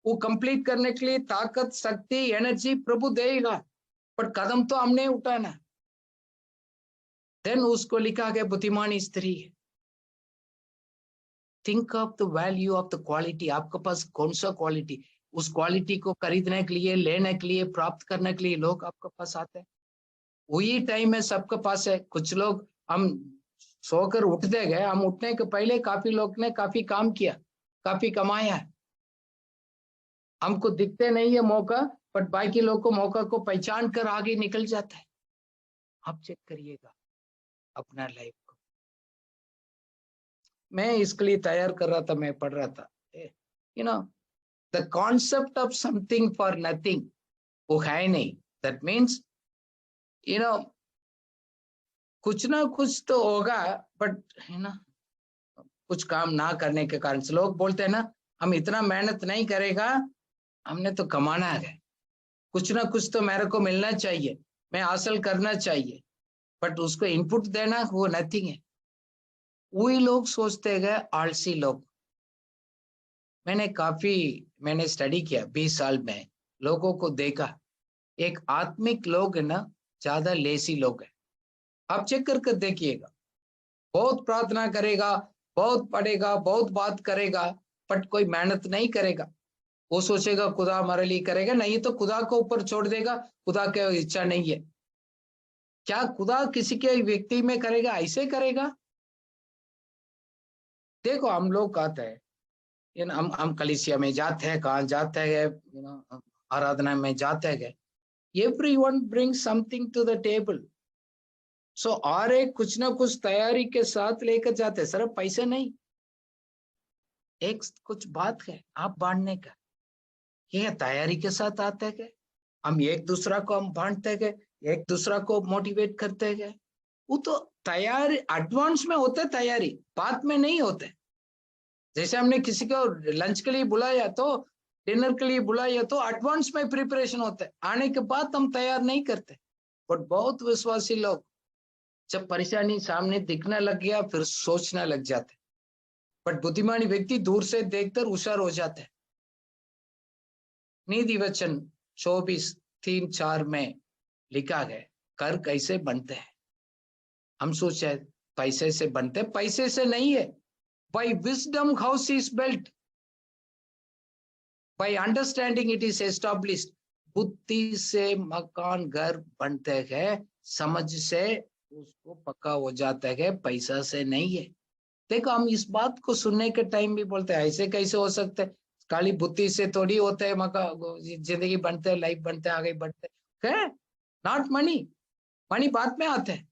A: वो कंप्लीट करने के लिए ताकत, शक्ति, एनर्जी प्रभु देगा, पर कदम तो हमने उठाना। देन उसको लिखा गया बुद्धिमानी स्त्री। Think of the value of the quality. आपके पास कौन सा क्वालिटी, उस क्वालिटी को खरीदने के लिए, लेने के लिए, प्राप्त करने के लिए लोग आपके पास आते हैं। वही टाइम है सबके पास है। कुछ लोग, हम सोकर उठते गए, हम उठने के पहले काफी लोग ने काफी काम किया, काफी कमाया है। हमको दिखते नहीं है मौका, बट बाकी लोग को मौका को पहचान कर आगे निकल जाता है। आप चेक करिएगा अपना लाइफ को। मैं इसके लिए तैयार कर रहा था, मैं पढ़ रहा था, the concept of something for nothing वो है नहीं। दैट मीन्स कुछ ना कुछ तो होगा, बट कुछ काम ना करने के कारण से लोग बोलते हैं ना, हम इतना मेहनत नहीं करेगा, हमने तो कमाना है, कुछ ना कुछ तो मेरे को मिलना चाहिए, मैं हासिल करना चाहिए, बट उसको इनपुट देना वो नथिंग है। वही लोग सोचते गए, आलसी लोग। मैंने स्टडी किया 20 साल में, लोगों को देखा, एक आत्मिक लोग है ना, ज्यादा लेसी लोग है। आप चेक करके देखिएगा, बहुत प्रार्थना करेगा, बहुत पढ़ेगा, बहुत बात करेगा, बट कोई मेहनत नहीं करेगा। वो सोचेगा खुदा हमारे लिए करेगा, नहीं तो खुदा को ऊपर छोड़ देगा, खुदा की इच्छा नहीं है। क्या खुदा किसी के व्यक्ति में करेगा? ऐसे करेगा। देखो हम लोग कहते हैं, हम कलीसिया में जाते हैं, कहाँ जाते हैं, आराधना में जाते हैं, everyone brings something to the table. सो और एक कुछ ना कुछ तैयारी के साथ लेकर जाते हैं, सिर्फ पैसे नहीं, एक कुछ बात है आप बांटने का, ये तैयारी के साथ आते हैं। हम एक दूसरा को हम बांटते गए, एक दूसरा को मोटिवेट करते गए। वो तो तैयारी एडवांस में होते, तैयारी बाद में नहीं होते। जैसे हमने किसी को लंच के लिए बुलाया, तो डिनर के लिए बुलाया, तो एडवांस में प्रिपरेशन होता है, आने के बाद हम तैयार नहीं करते। बट बहुत विश्वासी लोग जब परेशानी सामने दिखने लग गया, फिर सोचने लग जाते। बट बुद्धिमानी व्यक्ति दूर से देखकर होशियार हो जाते हैं। नीति वचन 24:3-4 में लिखा गया, कर कैसे बनते हैं। हम सोचे पैसे से बनते, पैसे से नहीं है। By wisdom house is built, by understanding it is established. बुद्धि से मकान घर बनते हैं, समझ से उसको पक्का हो जाता है, पैसा से नहीं है। देखो हम इस बात को सुनने के टाइम भी बोलते हैं, ऐसे कैसे हो सकते हैं, खाली बुद्धि से थोड़ी होते है जिंदगी बनते है, लाइफ बनते है, आगे बढ़ते है। नॉट मनी, मनी बाद में आते हैं।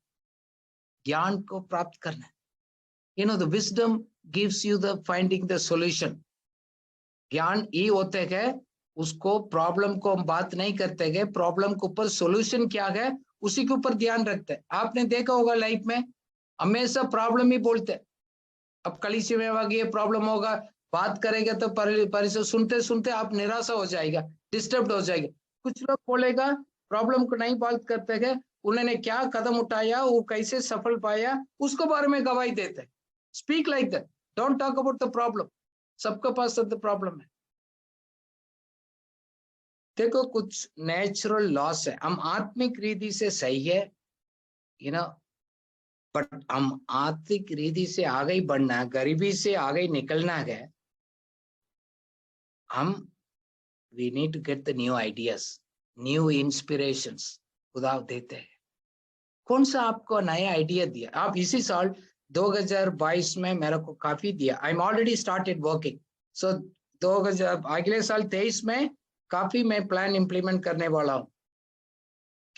A: ज्ञान को प्राप्त करना, the wisdom gives you the finding the solution. ज्ञान ये होते है, उसको प्रॉब्लम को हम बात नहीं करते गए, प्रॉब्लम के ऊपर सॉल्यूशन क्या है उसी के ऊपर ध्यान रखते हैं। आपने देखा होगा लाइफ में हमेशा प्रॉब्लम ही बोलते हैं। अब कलीसिया में ये प्रॉब्लम होगा, बात करेंगे तो परिसर सुनते सुनते आप निराशा हो जाएगा, डिस्टर्ब हो जाएगा। कुछ लोग बोलेगा प्रॉब्लम को नहीं बात करते हैं, उन्होंने क्या कदम उठाया, वो कैसे सफल पाया, उसके बारे में गवाही देते हैं। Speak like that, don't talk about the problem. सबके पास तो प्रॉब्लम है। देखो कुछ नेचुरल लॉस है, हम आत्मिक रीति से सही है, बट हम आर्थिक रीति से आगे बढ़ना, गरीबी से आगे निकलना है, हम we need to get the new ideas, new inspirations. खुदा देते हैं। कौन सा आपको नया आइडिया दिया? आप इसी साल 2022 में मेरे को काफी दिया। I am already started working. So 2000 अगले साल 23 में काफी मैं प्लान इंप्लीमेंट करने वाला हूँ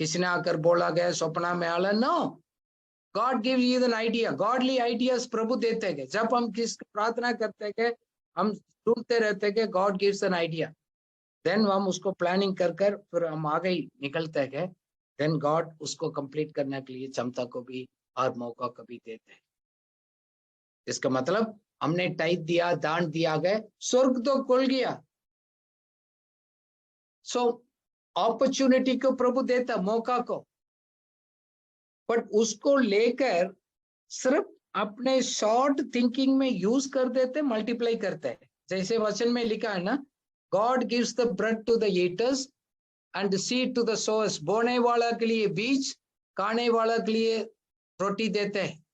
A: किसी ने आकर बोला गया स्वप्न में आला, no, god give you an idea, godly ideas प्रभु देते गए। जब हम किस प्रार्थना करते गए, हम ढूंढते रहते गए, God gives an idea, then हम उसको प्लानिंग कर कर फिर हम आगे निकलते गए, देन गॉड उसको कंप्लीट करने के लिए क्षमता को भी और मौका को भी देते हैं। इसका मतलब हमने टाइप दिया, दान दिया गए, स्वर्ग तो खुल गया। सो अपॉर्चुनिटी को प्रभु देता, मौका को, बट उसको लेकर सिर्फ अपने शॉर्ट थिंकिंग में यूज कर देते, मल्टीप्लाई करते हैं। जैसे वचन में लिखा है ना, God gives the bread to the eaters and seed to the sowers. बोने वाला के लिए बीज, खाने वाला के लिए रोटी देते हैं।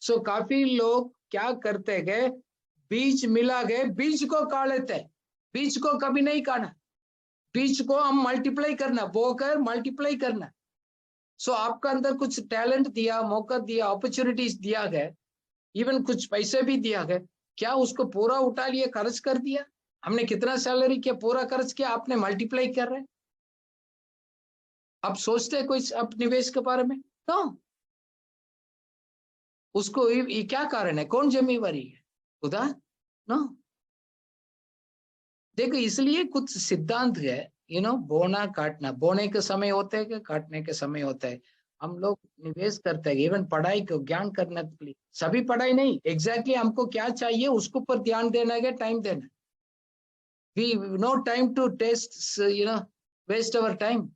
A: सो काफी लोग क्या करते गए, बीज मिला गए, बीज को खा लेते हैं, बीज को कभी नहीं खाना। बीज को हम मल्टीप्लाई करना, बोकर मल्टीप्लाई करना। सो आपका अंदर कुछ टैलेंट दिया, मौका दिया, अपॉर्चुनिटीज दिया गया, इवन कुछ पैसे भी दिया गया, क्या उसको पूरा उठा लिया, खर्च कर दिया? हमने कितना सैलरी किया, पूरा खर्च किया, आपने मल्टीप्लाई कर रहे। अब सोचते कोई अब निवेश के बारे में? नो। उसको ये क्या कारण है, कौन जिम्मेवारी है? खुदा? नो। देखो, इसलिए कुछ सिद्धांत है, बोना काटना, बोने के समय होते हैं, काटने के समय होता है। हम लोग निवेश करते हैं, इवन पढ़ाई को, ज्ञान करने के लिए, सभी पढ़ाई नहीं, एग्जैक्टली हमको क्या चाहिए उसके ऊपर ध्यान देना है, टाइम देना। We no time to test, waste our time.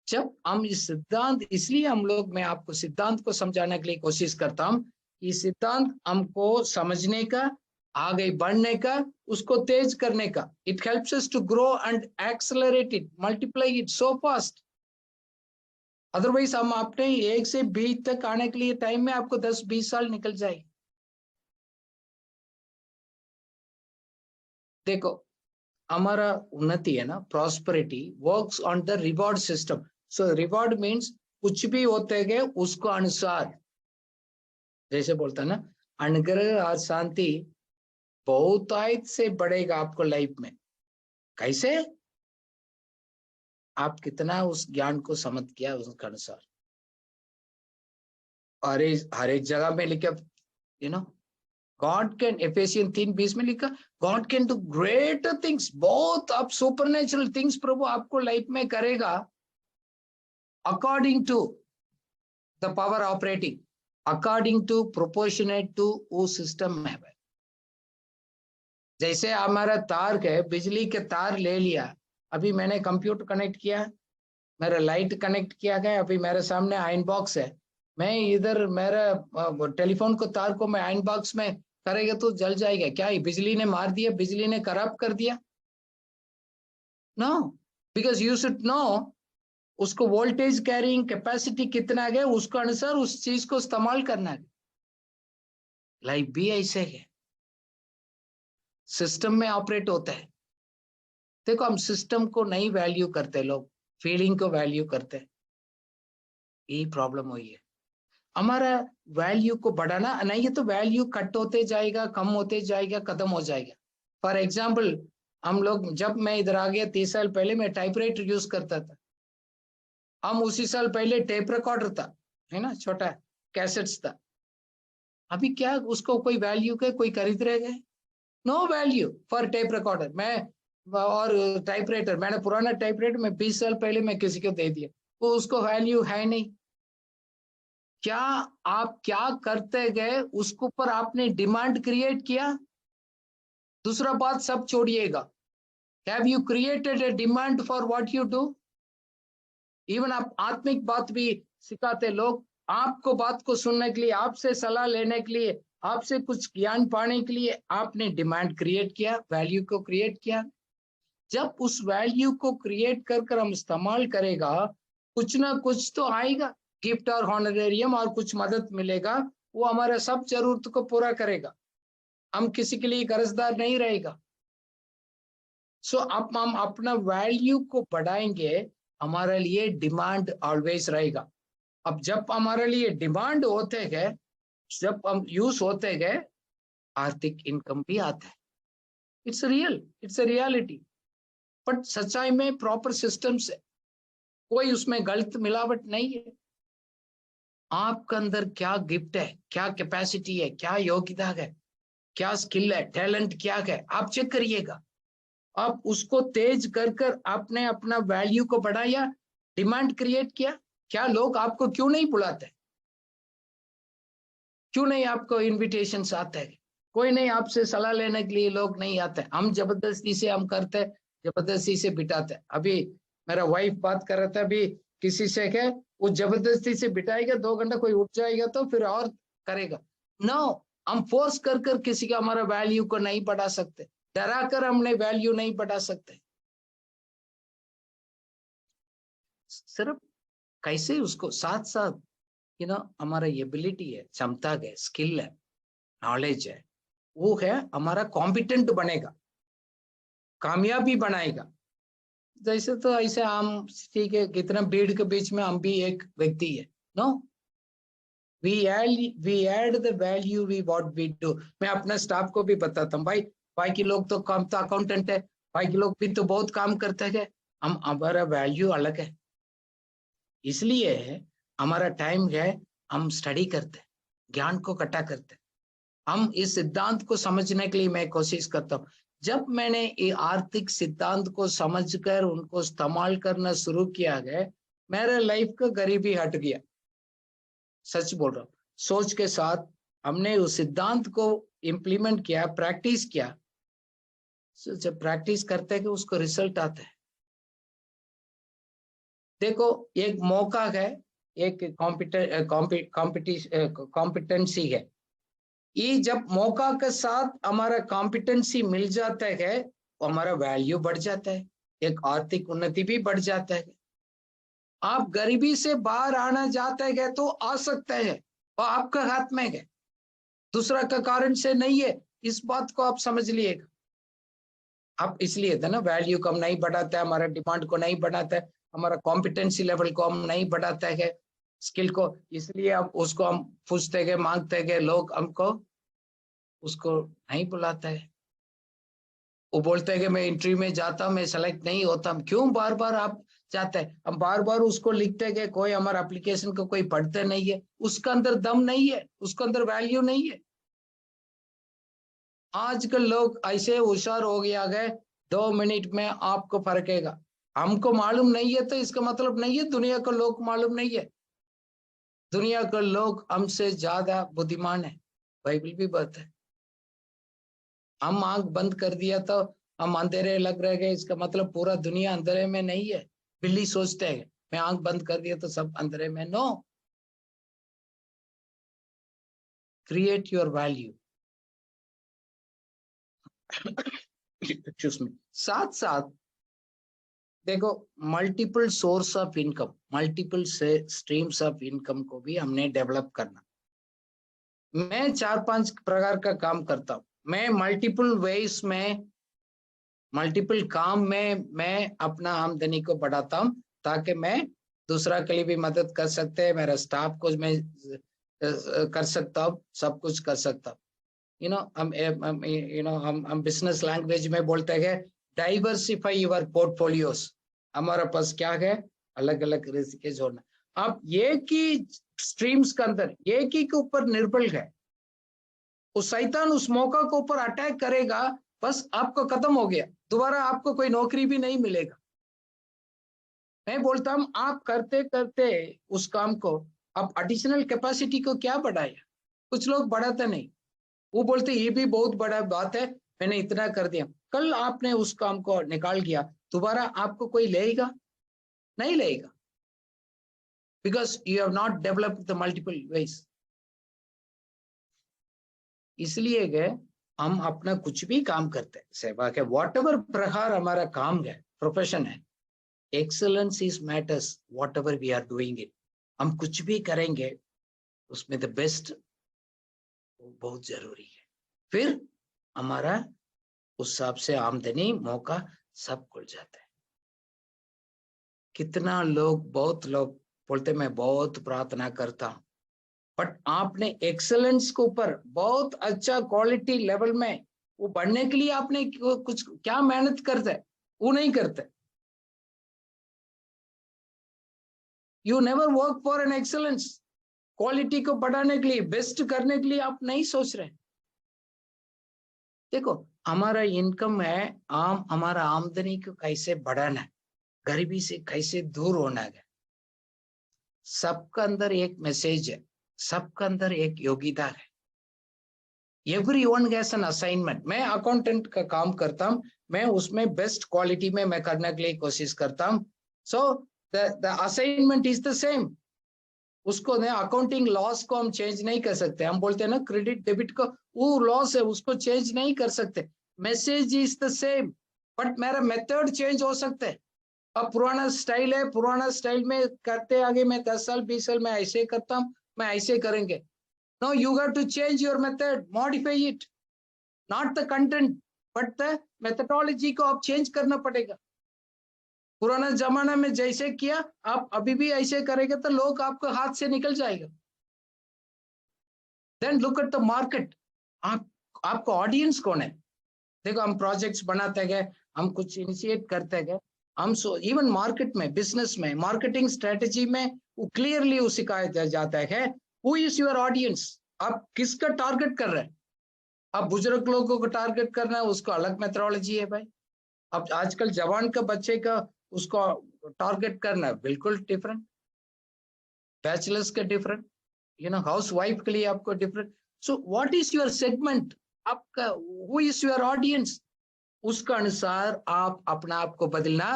A: जब हम इस सिद्धांत, इसलिए हम लोग, मैं आपको सिद्धांत को समझाने के लिए कोशिश करता हूं, कि सिद्धांत हमको समझने का, आगे बढ़ने का, उसको तेज करने का। It helps us to grow and accelerate it, multiply it so fast. Otherwise हम अपने 1 से 20 तक आने के लिए टाइम में आपको 10-20 साल निकल जाएगी। देखो, हमारा उन्नति है ना, prosperity works on the reward system. So reward means कुछ भी होते गए उसको अनुसार, जैसे बोलता है ना, अनुग्रह और शांति बहुतायत से बढ़ेगा आपको लाइफ में। कैसे? आप कितना उस ज्ञान को समझ किया, उसके अनुसार। हर एक जगह में लिखा, गॉड कैन, एफेसियन 3:20 में लिखा, God can do great things, बहुत अब सुपरनेचुरल थिंग्स प्रभु आपको लाइफ में करेगा, according to the power operating, according to, proportionate to वो सिस्टम में। जैसे हमारा तार है, बिजली के तार ले लिया, अभी मैंने कंप्यूटर कनेक्ट किया, मेरा लाइट कनेक्ट किया गया, अभी मेरे सामने आयरन बॉक्स है, मैं इधर मेरा टेलीफोन को तार को मैं आयरन बॉक्स में करेगा तो जल जाएगा क्या? बिजली ने मार दिया, बिजली ने खराब कर दिया? No, because you should know उसको वोल्टेज कैरिंग कैपेसिटी कितना है, उसके अनुसार उस चीज को इस्तेमाल करना है। लाइफ भी ऐसे है, सिस्टम में ऑपरेट होता है। देखो, हम सिस्टम को नहीं वैल्यू करते, लोग फीलिंग को वैल्यू करते हैं, यही प्रॉब्लम हुई है। हमारा वैल्यू को बढ़ाना नहीं है तो वैल्यू कट होते जाएगा, कम होते जाएगा, खत्म हो जाएगा। फॉर एग्जाम्पल, हम लोग, जब मैं इधर आ गया 30 साल पहले, मैं टाइपराइटर यूज करता था। हम उसी साल पहले टेप रिकॉर्डर था, है ना, छोटा कैसेट्स था। अभी क्या उसको कोई वैल्यू का कोई खरीद रहे गए? No value for tape recorder. मैं और टाइपराइटर, मैंने पुराना टाइपराइटर में 20 साल पहले मैं किसी को दे दिया, वो उसको वैल्यू है नहीं। क्या आप क्या करते गए उसके ऊपर आपने डिमांड क्रिएट किया? दूसरा बात सब छोड़िएगा, have you created a demand for what you do? Even आप आत्मिक बात भी सिखाते लोग, आपको बात को सुनने के लिए, आपसे सलाह लेने के लिए, आपसे कुछ ज्ञान पाने के लिए आपने डिमांड क्रिएट किया, वैल्यू को क्रिएट किया। जब उस वैल्यू को क्रिएट कर हम इस्तेमाल करेगा, कुछ ना कुछ तो आएगा, गिफ्ट और हॉनरेरियम और कुछ मदद मिलेगा, वो हमारा सब जरूरत को पूरा करेगा, हम किसी के लिए कर्जदार नहीं रहेगा। सो अब हम अपना वैल्यू को बढ़ाएंगे, हमारे लिए डिमांड ऑलवेज रहेगा। अब जब हमारे लिए डिमांड होते गए, जब हम यूज होते गए, आर्थिक इनकम भी आता है। It's real, it's a reality. But सच्चाई में प्रॉपर सिस्टम से कोई उसमें गलत मिलावट नहीं है। आपके अंदर क्या गिफ्ट है, क्या कैपेसिटी है, क्या योग्यता है, क्या स्किल है, टैलेंट क्या है, आप चेक करिएगा। आप उसको तेज कर कर आपने अपना वैल्यू को बढ़ाया, डिमांड क्रिएट किया। क्या लोग आपको क्यों नहीं बुलाते, क्यों नहीं आपको इनविटेशन आते हैं? कोई नहीं, आपसे सलाह लेने के लिए लोग नहीं आते। हम जबरदस्ती से हम करते, जबरदस्ती से बिठाते। अभी मेरा वाइफ बात कर रहा था, अभी किसी से क्या वो जबरदस्ती से बिठाएगा, 2 घंटा कोई उठ जाएगा तो फिर और करेगा। नो, हम फोर्स कर कर किसी का हमारा वैल्यू को नहीं बढ़ा सकते, डरा कर हमने वैल्यू नहीं बढ़ा सकते। सिर्फ कैसे उसको साथ साथ हमारा एबिलिटी है, क्षमता है, स्किल है, नॉलेज है, वो है हमारा कॉम्पिटेंट बनेगा, कामयाबी बनाएगा। जैसे तो ऐसे हम ठीक है, कितना भीड़ के बीच में हम भी एक व्यक्ति है। No, we add the value we what we do. मैं अपने स्टाफ को भी बताता हूँ, भाई बाकी लोग तो काम तो अकाउंटेंट है, बाकी लोग भी तो बहुत काम करते हैं, हम हमारा वैल्यू अलग है। इसलिए हमारा टाइम है, हम स्टडी करते हैं, ज्ञान को इकट्ठा करते हैं। हम इस सिद्धांत को समझने के लिए मैं कोशिश करता हूँ। जब मैंने ये आर्थिक सिद्धांत को समझकर उनको इस्तेमाल करना शुरू किया गया, मेरे लाइफ का गरीबी हट गया। सच बोल रहा हूँ, सोच के साथ हमने उस सिद्धांत को इम्प्लीमेंट किया, प्रैक्टिस किया। जब प्रैक्टिस करते हैं कि उसको रिजल्ट आता है। देखो, एक मौका है, एक कॉम्पिटेंसी है। ये जब मौका के साथ हमारा कॉम्पिटेंसी मिल जाता है तो हमारा वैल्यू बढ़ जाता है, एक आर्थिक उन्नति भी बढ़ जाता है। आप गरीबी से बाहर आना चाहते हैं तो आ सकते हैं, वो आपके हाथ में है, दूसरा का कारण से नहीं है। इस बात को आप समझ लिएगा। आप इसलिए था ना, वैल्यू को हम नहीं बढ़ाते, हमारा डिमांड को नहीं बढ़ाता है, हमारा कॉम्पिटेंसी लेवल को हम नहीं बढ़ाते हैं, स्किल को, इसलिए अब उसको हम पूछते हैं, मांगते हैं, लोग हमको उसको नहीं बुलाता है। वो बोलते हैं कि मैं इंटरव्यू में जाता हूं, मैं सेलेक्ट नहीं होता। हम क्यों बार बार आप जाते हैं, हम बार बार उसको लिखते हैं, कोई हमारा एप्लीकेशन को कोई पढ़ते नहीं है, उसका अंदर दम नहीं है, उसका अंदर वैल्यू नहीं है। आजकल लोग ऐसे होशियार हो गया गए, 2 मिनट में आपको फर्केगा। हमको मालूम नहीं है तो इसका मतलब नहीं है दुनिया को लोग मालूम नहीं है। दुनिया के लोग हमसे ज्यादा बुद्धिमान है, बाइबल भी बात है। हम आंख बंद कर दिया तो हम अंधेरे लग रहे हैं, इसका मतलब पूरा दुनिया अंधेरे में नहीं है। बिल्ली सोचते हैं मैं आंख बंद कर दिया तो सब अंधेरे में। No, create your value. साथ साथ देखो, multiple source of income, multiple streams of income को भी हमने डेवलप करना। मैं 4-5 प्रकार का काम करता हूँ। मैं मल्टीपल वेज में, मल्टीपल काम में मैं अपना आमदनी को बढ़ाता हूँ, ताकि मैं दूसरा के लिए भी मदद कर सकते हैं, मेरा स्टाफ को मैं कर सकता हूँ, सब कुछ कर सकता हूँ। हम बिजनेस लैंग्वेज में बोलते हैं डाइवर्सिफाई योर पोर्टफोलियोस। हमारा पास क्या है, अलग अलग रिस्क के जोड़ना। आप एक ही स्ट्रीम्स के अंदर एक ही के ऊपर निर्भर है, उस शैतान उस मौका के ऊपर अटैक करेगा, बस आपको खत्म हो गया, दोबारा आपको कोई नौकरी भी नहीं मिलेगा। मैं बोलता हूं, आप करते करते उस काम को, आप एडिशनल कैपेसिटी को क्या बढ़ाया। कुछ लोग बढ़ाते नहीं, वो बोलते ये भी बहुत बड़ा बात है, मैंने इतना कर दिया। कल आपने उस काम को निकाल दिया, दोबारा आपको कोई लेगा नहीं लेगा, because you have not developed the multiple ways. इसलिए गए हम अपना कुछ भी काम करते हैं, सेवा के वॉट एवर प्रकार हमारा काम है, प्रोफेशन है, excellence is matters whatever we are doing it. हम कुछ भी करेंगे उसमें द बेस्ट बहुत जरूरी है। फिर हमारा उस हिसाब से आमदनी, मौका सब खुल जाता है। कितना लोग, बहुत लोग बोलते मैं बहुत प्रार्थना करता हूं, बट आपने एक्सेलेंस के ऊपर बहुत अच्छा क्वालिटी लेवल में वो बढ़ने के लिए आपने कुछ क्या मेहनत करते है, वो नहीं करते। You never work for an excellence. Quality को बढ़ाने के लिए, बेस्ट करने के लिए आप नहीं सोच रहे। देखो हमारा इनकम है, हमारा आमदनी को कैसे बढ़ाना है, गरीबी से कैसे दूर होना है। सबका अंदर एक मैसेज है, सबका अंदर एक योग्यता है। Everyone has an assignment. मैं अकाउंटेंट का काम करता हूं, मैं उसमें बेस्ट क्वालिटी में मैं करने के लिए कोशिश करता हूं। So the assignment is the same. उसको ने अकाउंटिंग लॉस को हम चेंज नहीं कर सकते। हम बोलते हैं ना क्रेडिट डेबिट को, वो लॉस है, उसको चेंज नहीं कर सकते। Message is the same, but मेरा मेथड चेंज हो सकता है। अब पुराना स्टाइल है, पुराना स्टाइल में करते आगे मैं 10 साल 20 साल मैं ऐसे करता हूँ, मैं ऐसे करेंगे। No, you have to change your method, modify it, not the content but the methodology को आप चेंज करना पड़ेगा। पुराना जमाना में जैसे किया आप अभी भी ऐसे करेंगे तो लोग आपको हाथ से निकल जाएगा। Then look at the market. आपको ऑडियंस कौन है? देखो हम प्रोजेक्ट्स बनाते गए, हम कुछ इनिशिएट करते गए, हम इवन मार्केट में, बिजनेस में, मार्केटिंग स्ट्रेटेजी में वो क्लियरली वो सिखाया जाता है हु इज योर ऑडियंस। आप किसका टारगेट कर रहे हैं? आप बुजुर्ग लोगों को टारगेट करना है, उसको अलग मेथोडोलॉजी है भाई। अब आजकल जवान का बच्चे का उसको टारगेट करना है बिल्कुल डिफरेंट, बैचलर्स का डिफरेंट, हाउस वाइफ के लिए आपको different. So what is your segment, आपका हु इज योर ऑडियंस, उसका अनुसार आप अपना आप को बदलना।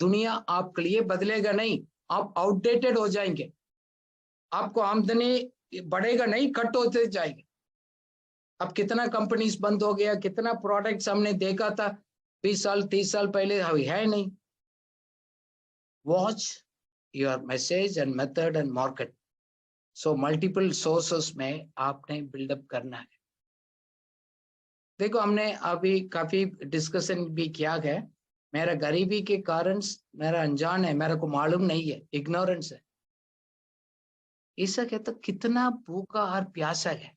A: दुनिया आपके लिए बदलेगा नहीं, आप आउटडेटेड हो जाएंगे, आपको आमदनी बढ़ेगा नहीं, कट होते जाएगी। अब कितना कंपनीज बंद हो गया, कितना प्रोडक्ट्स हमने देखा था 20 साल 30 साल पहले, अभी है नहीं। Watch your message and method and market. So multiple sources में आपने बिल्डअप करना है। देखो हमने अभी काफी डिस्कशन भी किया है। मेरा गरीबी के कारण मेरा अनजान है, मेरे को मालूम नहीं है, इग्नोरेंस है। ऐसा कहता कितना भूखा और प्यासा है,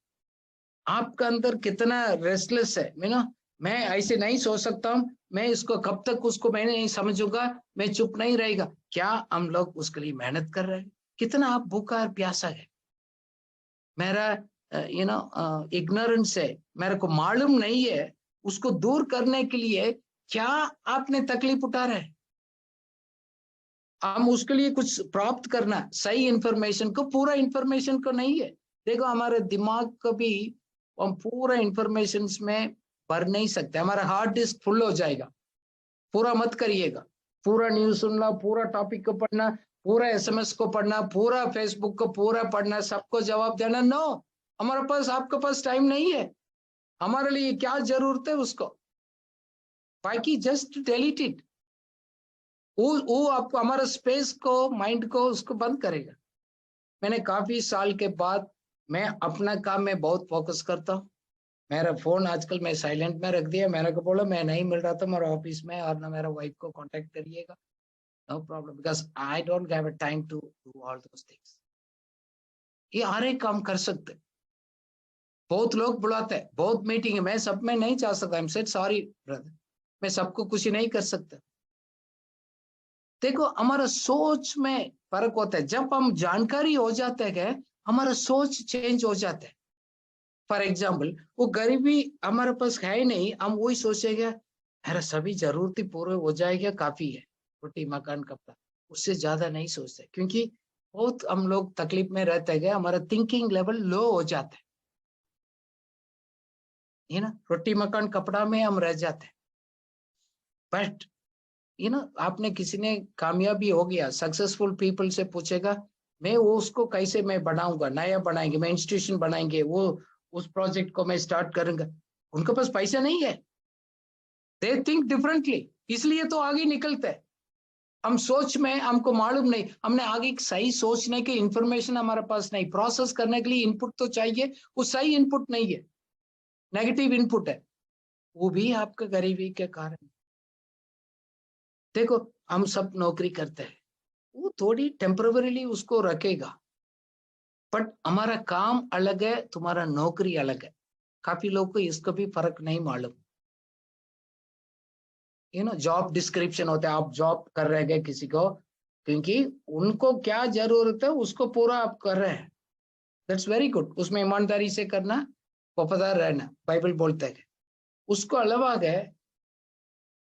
A: आपका अंदर कितना रेस्टलेस है। मैं ऐसे नहीं सोच सकता हूँ, मैं इसको कब तक उसको मैं नहीं समझूंगा, मैं चुप नहीं रहेगा। क्या हम लोग उसके लिए मेहनत कर रहे हैं? कितना आप भूखा और प्यासा है। मेरा इग्नोरेंस है, मेरे को मालूम नहीं है, उसको दूर करने के लिए क्या आपने तकलीफ उठा रहे हैं? हम उसके लिए कुछ प्राप्त करना, सही इंफॉर्मेशन को, पूरा इंफॉर्मेशन को नहीं है। देखो हमारे दिमाग को भी हम पूरा इंफॉर्मेशन में भर नहीं सकते, हमारा हार्ड डिस्क फुल हो जाएगा। पूरा मत करिएगा, पूरा न्यूज सुनना, पूरा टॉपिक को पढ़ना, पूरा एसएमएस को पढ़ना, पूरा फेसबुक को पूरा पढ़ना, सबको जवाब देना, नो। हमारे पास, आपके पास टाइम नहीं है। हमारे लिए क्या जरूरत है उसको, बाकी जस्ट डिलीट इट। वो आपको हमारा स्पेस को, माइंड को उसको बंद करेगा। मैंने काफी साल के बाद मैं अपना काम में बहुत फोकस करता हूँ। मेरा फोन आजकल मैं साइलेंट में रख दिया। मैंने को बोला मैं नहीं मिल रहा था मेरे ऑफिस में, और ना मेरा वाइफ को कांटेक्ट करिएगा, no problem, because I don't have a time to do all those things. ये हर एक काम कर सकते। बहुत लोग बुलाते हैं, बहुत मीटिंग है, मैं सब में नहीं जा सकता। I am said sorry brother, मैं सबको खुशी नहीं कर सकता। देखो हमारा सोच में फर्क होता है। जब हम जानकारी हो जाते हैं, हमारा सोच चेंज हो जाता है। फॉर एग्जाम्पल, वो गरीबी हमारे पास है ही नहीं, हम वही सोचेंगे मेरा सभी जरूरतें पूरे हो जाएगा, काफी है, रोटी मकान कपड़ा, उससे ज्यादा नहीं सोचते। क्योंकि बहुत हम लोग तकलीफ में रहते गए, हमारा थिंकिंग लेवल लो हो जाता है ना, रोटी मकान कपड़ा में हम रह जाते हैं। बट आपने किसी ने कामयाबी हो गया, सक्सेसफुल पीपल से पूछेगा, मैं वो उसको कैसे मैं बनाऊंगा, नया बनाएंगे, मैं इंस्टीट्यूशन बनाएंगे, वो उस प्रोजेक्ट को मैं स्टार्ट करूंगा। उनके पास पैसा नहीं है, दे थिंक डिफरेंटली, इसलिए तो आगे निकलते हैं। हम सोच में हमको मालूम नहीं, हमने आगे सही सोचने की इंफॉर्मेशन हमारे पास नहीं, प्रोसेस करने के लिए इनपुट तो चाहिए, वो सही इनपुट नहीं है, नेगेटिव इनपुट है, वो भी आपका गरीबी के कारण। देखो हम सब नौकरी करते हैं, वो थोड़ी टेम्पररीली उसको रखेगा, बट हमारा काम अलग है, तुम्हारा नौकरी अलग है। काफी लोग को इसका भी फर्क नहीं मालूम। जॉब डिस्क्रिप्शन होता है, आप जॉब कर रहे हैं किसी को, क्योंकि उनको क्या जरूरत है उसको पूरा आप कर रहे हैं। That's very good. उसमें ईमानदारी से करना, वफादार रहना, बाइबल बोलता है। उसको अलावा है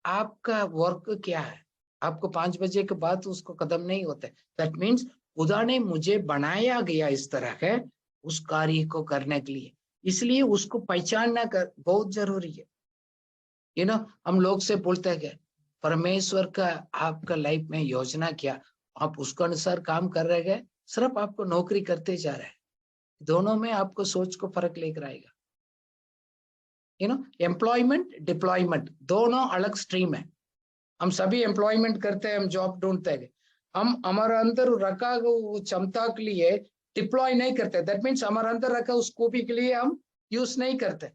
A: आपका वर्क क्या है। आपको 5 बजे के बाद उसको कदम नहीं होते। दैट मीन्स खुदा ने मुझे बनाया गया इस तरह है उस कार्य को करने के लिए, इसलिए उसको पहचानना कर बहुत जरूरी है। हम लोग से बोलते हैं परमेश्वर का आपका लाइफ में योजना क्या, आप उसके अनुसार काम कर रहे हैं, सिर्फ आपको नौकरी करते जा रहे हैं, दोनों में आपको सोच को फर्क लेकर आएगा। एम्प्लॉयमेंट डिप्लॉयमेंट दोनों अलग स्ट्रीम है। हम सभी एम्प्लॉयमेंट करते हैं, हम जॉब ढूंढते हैं, हम हमारे अंदर रखा क्षमता के लिए डिप्लॉय नहीं करते। दैट मीन्स हमारे अंदर रखा उस कॉपी के लिए हम यूज नहीं करते।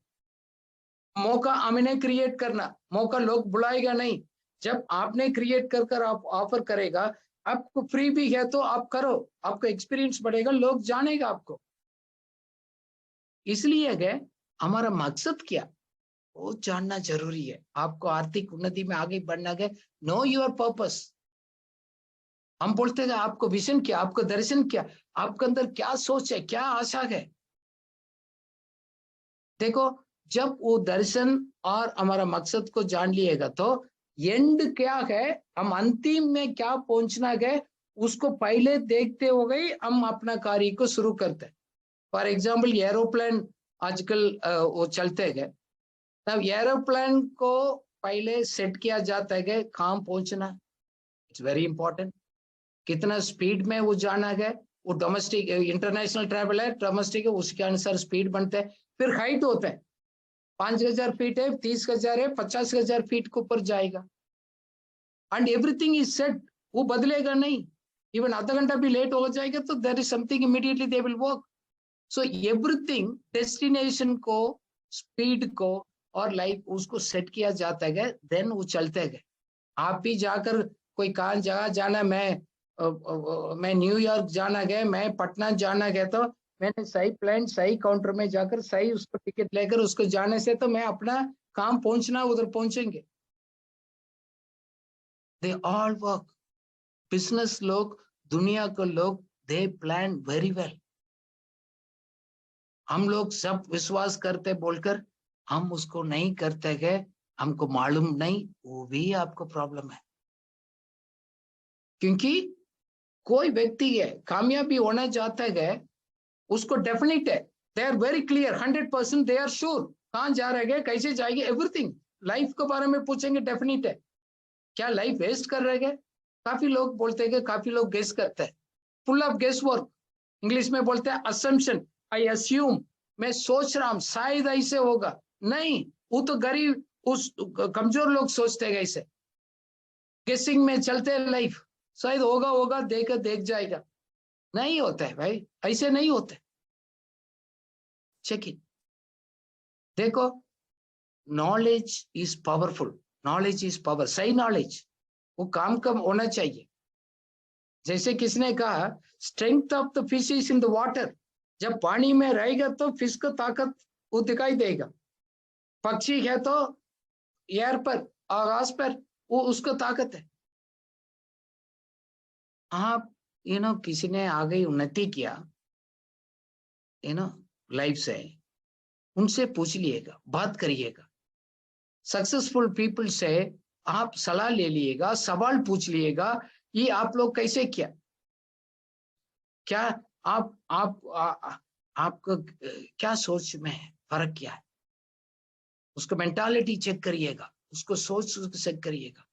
A: मौका हमने क्रिएट करना, मौका लोग बुलाएगा नहीं। जब आपने क्रिएट कर कर आप ऑफर करेगा, आपको फ्री भी है तो आप करो, आपका एक्सपीरियंस बढ़ेगा, लोग जानेगा आपको। इसलिए गए हमारा मकसद क्या वो जानना जरूरी है। आपको आर्थिक उन्नति में आगे बढ़ना है, नो योर पर्पस। हम बोलते हैं आपको विजन क्या, आपको दर्शन क्या, आपके अंदर क्या सोच है, क्या आशा है। देखो जब वो दर्शन और हमारा मकसद को जान लिएगा तो एंड क्या है, हम अंतिम में क्या पहुंचना है उसको पहले देखते हो गए हम अपना कार्य को शुरू करते हैं। फॉर एग्जाम्पल एरोप्लेन आजकल वो चलते गए, तब एरोप्लेन को पहले सेट किया जाता है कहाँ पहुंचना, इट्स वेरी इंपॉर्टेंट। कितना स्पीड में वो जाना है, वो डोमेस्टिक इंटरनेशनल ट्रैवल है, डोमेस्टिक है, उसके अनुसार स्पीड बनता है। फिर हाइट होता है, 5,000 फीट है, 30,000 है, 50,000 फीट के ऊपर जाएगा। एंड एवरीथिंग इज सेट, वो बदलेगा नहीं। इवन आधा घंटा भी लेट हो जाएगा तो there is something immediately they will work. So everything destination को, स्पीड को और लाइफ उसको सेट किया जाता है, देन वो चलते गए। आप भी जाकर कोई कहाँ जगह जाना, मैं न्यूयॉर्क जाना गया, मैं पटना जाना गया, तो मैंने सही प्लान सही काउंटर में जाकर सही उसको टिकट लेकर उसको जाने से तो मैं अपना काम पहुंचना उधर पहुंचेंगे। They all work. बिजनेस लोग, दुनिया के लोग, दे प्लान वेरी वेल। हम लोग सब विश्वास करते बोलकर हम उसको नहीं करते गए, हमको मालूम नहीं, वो भी आपको प्रॉब्लम है। क्योंकि कोई व्यक्ति है कामयाबी होना चाहता है उसको डेफिनेट है, they are very clear, 100% they are sure कहां जा रहे हैं, कैसे जाएंगे, एवरीथिंग लाइफ के बारे में पूछेंगे, डेफिनेट है। क्या लाइफ वेस्ट कर रहे हैं? काफी लोग बोलते हैं, काफी लोग गेस करते हैं, full of guess work. English में बोलते हैं असम्पशन, आई अस्यूम, मैं सोच रहा हूं शायद ऐसे होगा। नहीं, वो तो गरीब उस कमजोर लोग सोचते हैं ऐसे, गेसिंग में चलते हैं लाइफ, शायद होगा होगा देख देख जाएगा। नहीं होता है भाई, ऐसे नहीं होते। Check it. देखो knowledge is powerful, knowledge is power, सही नॉलेज वो काम कम होना चाहिए। जैसे किसने कहा strength of the fish is in the water, जब पानी में रहेगा तो फिश को ताकत वो दिखाई देगा। पक्षी है तो एयर पर, आकाश पर, वो उसको ताकत है। आप किसी ने आगे उन्नति किया लाइफ से, उनसे पूछ लिएगा, बात करिएगा। सक्सेसफुल पीपल से आप सलाह ले लिएगा, सवाल पूछ लिएगा, ये आप लोग कैसे किया, क्या आपका क्या सोच में है, फर्क क्या है, उसको मेंटालिटी चेक करिएगा, उसको सोच चेक करिएगा।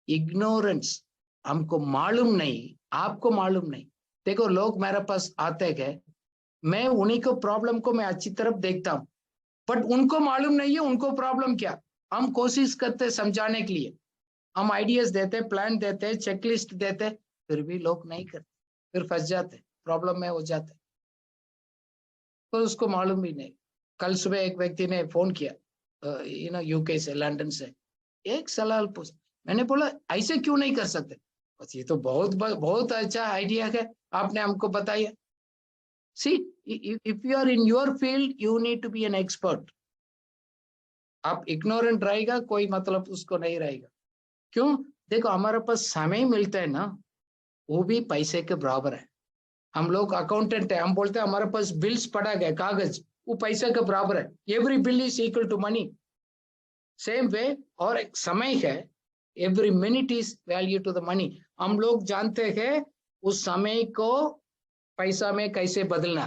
A: इग्नोरेंस, हमको मालूम नहीं, आपको मालूम नहीं। देखो लोग मेरे पास आते गए, मैं उन्हीं को प्रॉब्लम को मैं अच्छी तरफ देखता हूँ, बट उनको मालूम नहीं है उनको प्रॉब्लम क्या। हम कोशिश करते समझाने के लिए, हम आइडियाज देते, प्लान देते, चेकलिस्ट देते, फिर भी लोग नहीं करते, फिर फंस जाते, प्रॉब्लम में हो जाते, तो उसको मालूम भी नहीं। कल सुबह एक व्यक्ति ने फोन किया यूके से, लंदन से, एक सवाल पूछ, मैंने बोला ऐसे क्यों नहीं कर सकते, बस ये तो बहुत बहुत अच्छा आइडिया है, आपने हमको बताया। See if you are in your field you need to be an expert. आप इग्नोरेंट रहेगा कोई मतलब उसको नहीं रहेगा। क्यों? देखो हमारे पास समय मिलता है ना, वो भी पैसे के बराबर है। हम लोग अकाउंटेंट है, हम बोलते हैं हमारे पास बिल्स पड़ा गया कागज, वो पैसे के बराबर है। Every bill is equal to money. Same way, और एक समय है, every minute is value to the money. हम लोग जानते हैं उस समय को पैसा में कैसे बदलना।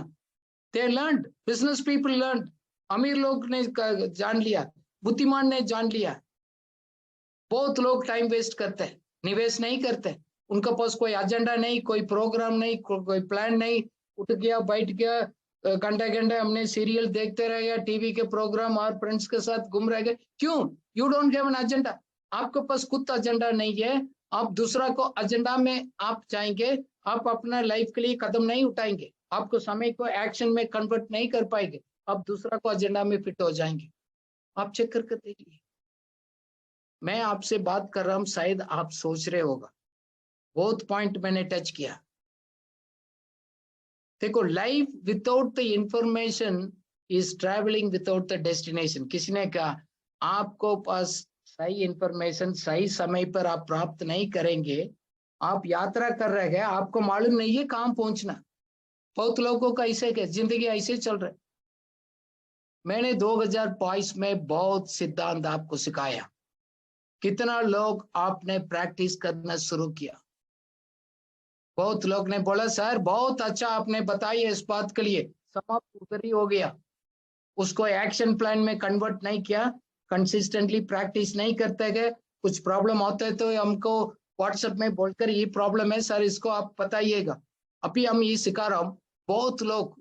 A: They learn, business people learn, अमीर लोग ने जान लिया, बुद्धिमान ने जान लिया। बहुत लोग टाइम वेस्ट करते हैं, निवेश नहीं करते। उनके पास कोई एजेंडा नहीं, कोई प्रोग्राम नहीं, कोई प्लान नहीं। उठ गया, बैठ गया, घंटे घंटे हमने सीरियल देखते रह गया, टीवी के प्रोग्राम, और फ्रेंड्स के साथ घूम रह गए। क्यों? You don't have an agenda. आपके पास खुद एजेंडा नहीं है। आप दूसरा को एजेंडा में आप जाएंगे, आप अपना लाइफ के लिए कदम नहीं उठाएंगे, आपको समय को एक्शन में कन्वर्ट नहीं कर पाएंगे, आप दूसरा को एजेंडा में फिट हो जाएंगे। आप चेक करके देखिए। मैं आपसे बात कर रहा हूं, शायद आप सोच रहे होगा, बहुत पॉइंट मैंने टच किया। देखो, life without the information is travelling without the destination. किसी ने कहा आपको पास सही इंफॉर्मेशन सही समय पर आप प्राप्त नहीं करेंगे, आप यात्रा कर रहे हैं, आपको मालूम नहीं है कहां पहुंचना। बहुत लोगों का ऐसे के जिंदगी ऐसे चल रहे। मैंने 2022 में बहुत सिद्धांत आपको सिखाया। कितना लोग आपने प्रैक्टिस करना शुरू किया। बहुत लोग ने बोला सर बहुत अच्छा आपने बताया, इस बात के लिए समाप्त उधर ही हो गया। उसको एक्शन प्लान में कन्वर्ट नहीं किया, कंसिस्टेंटली प्रैक्टिस नहीं करते गए। कुछ प्रॉब्लम होते तो हमको व्हाट्सएप में बोलकर ये प्रॉब्लम है सर, इसको आप बताइएगा। अभी हम ये सिखा रहा हूँ। बहुत लोग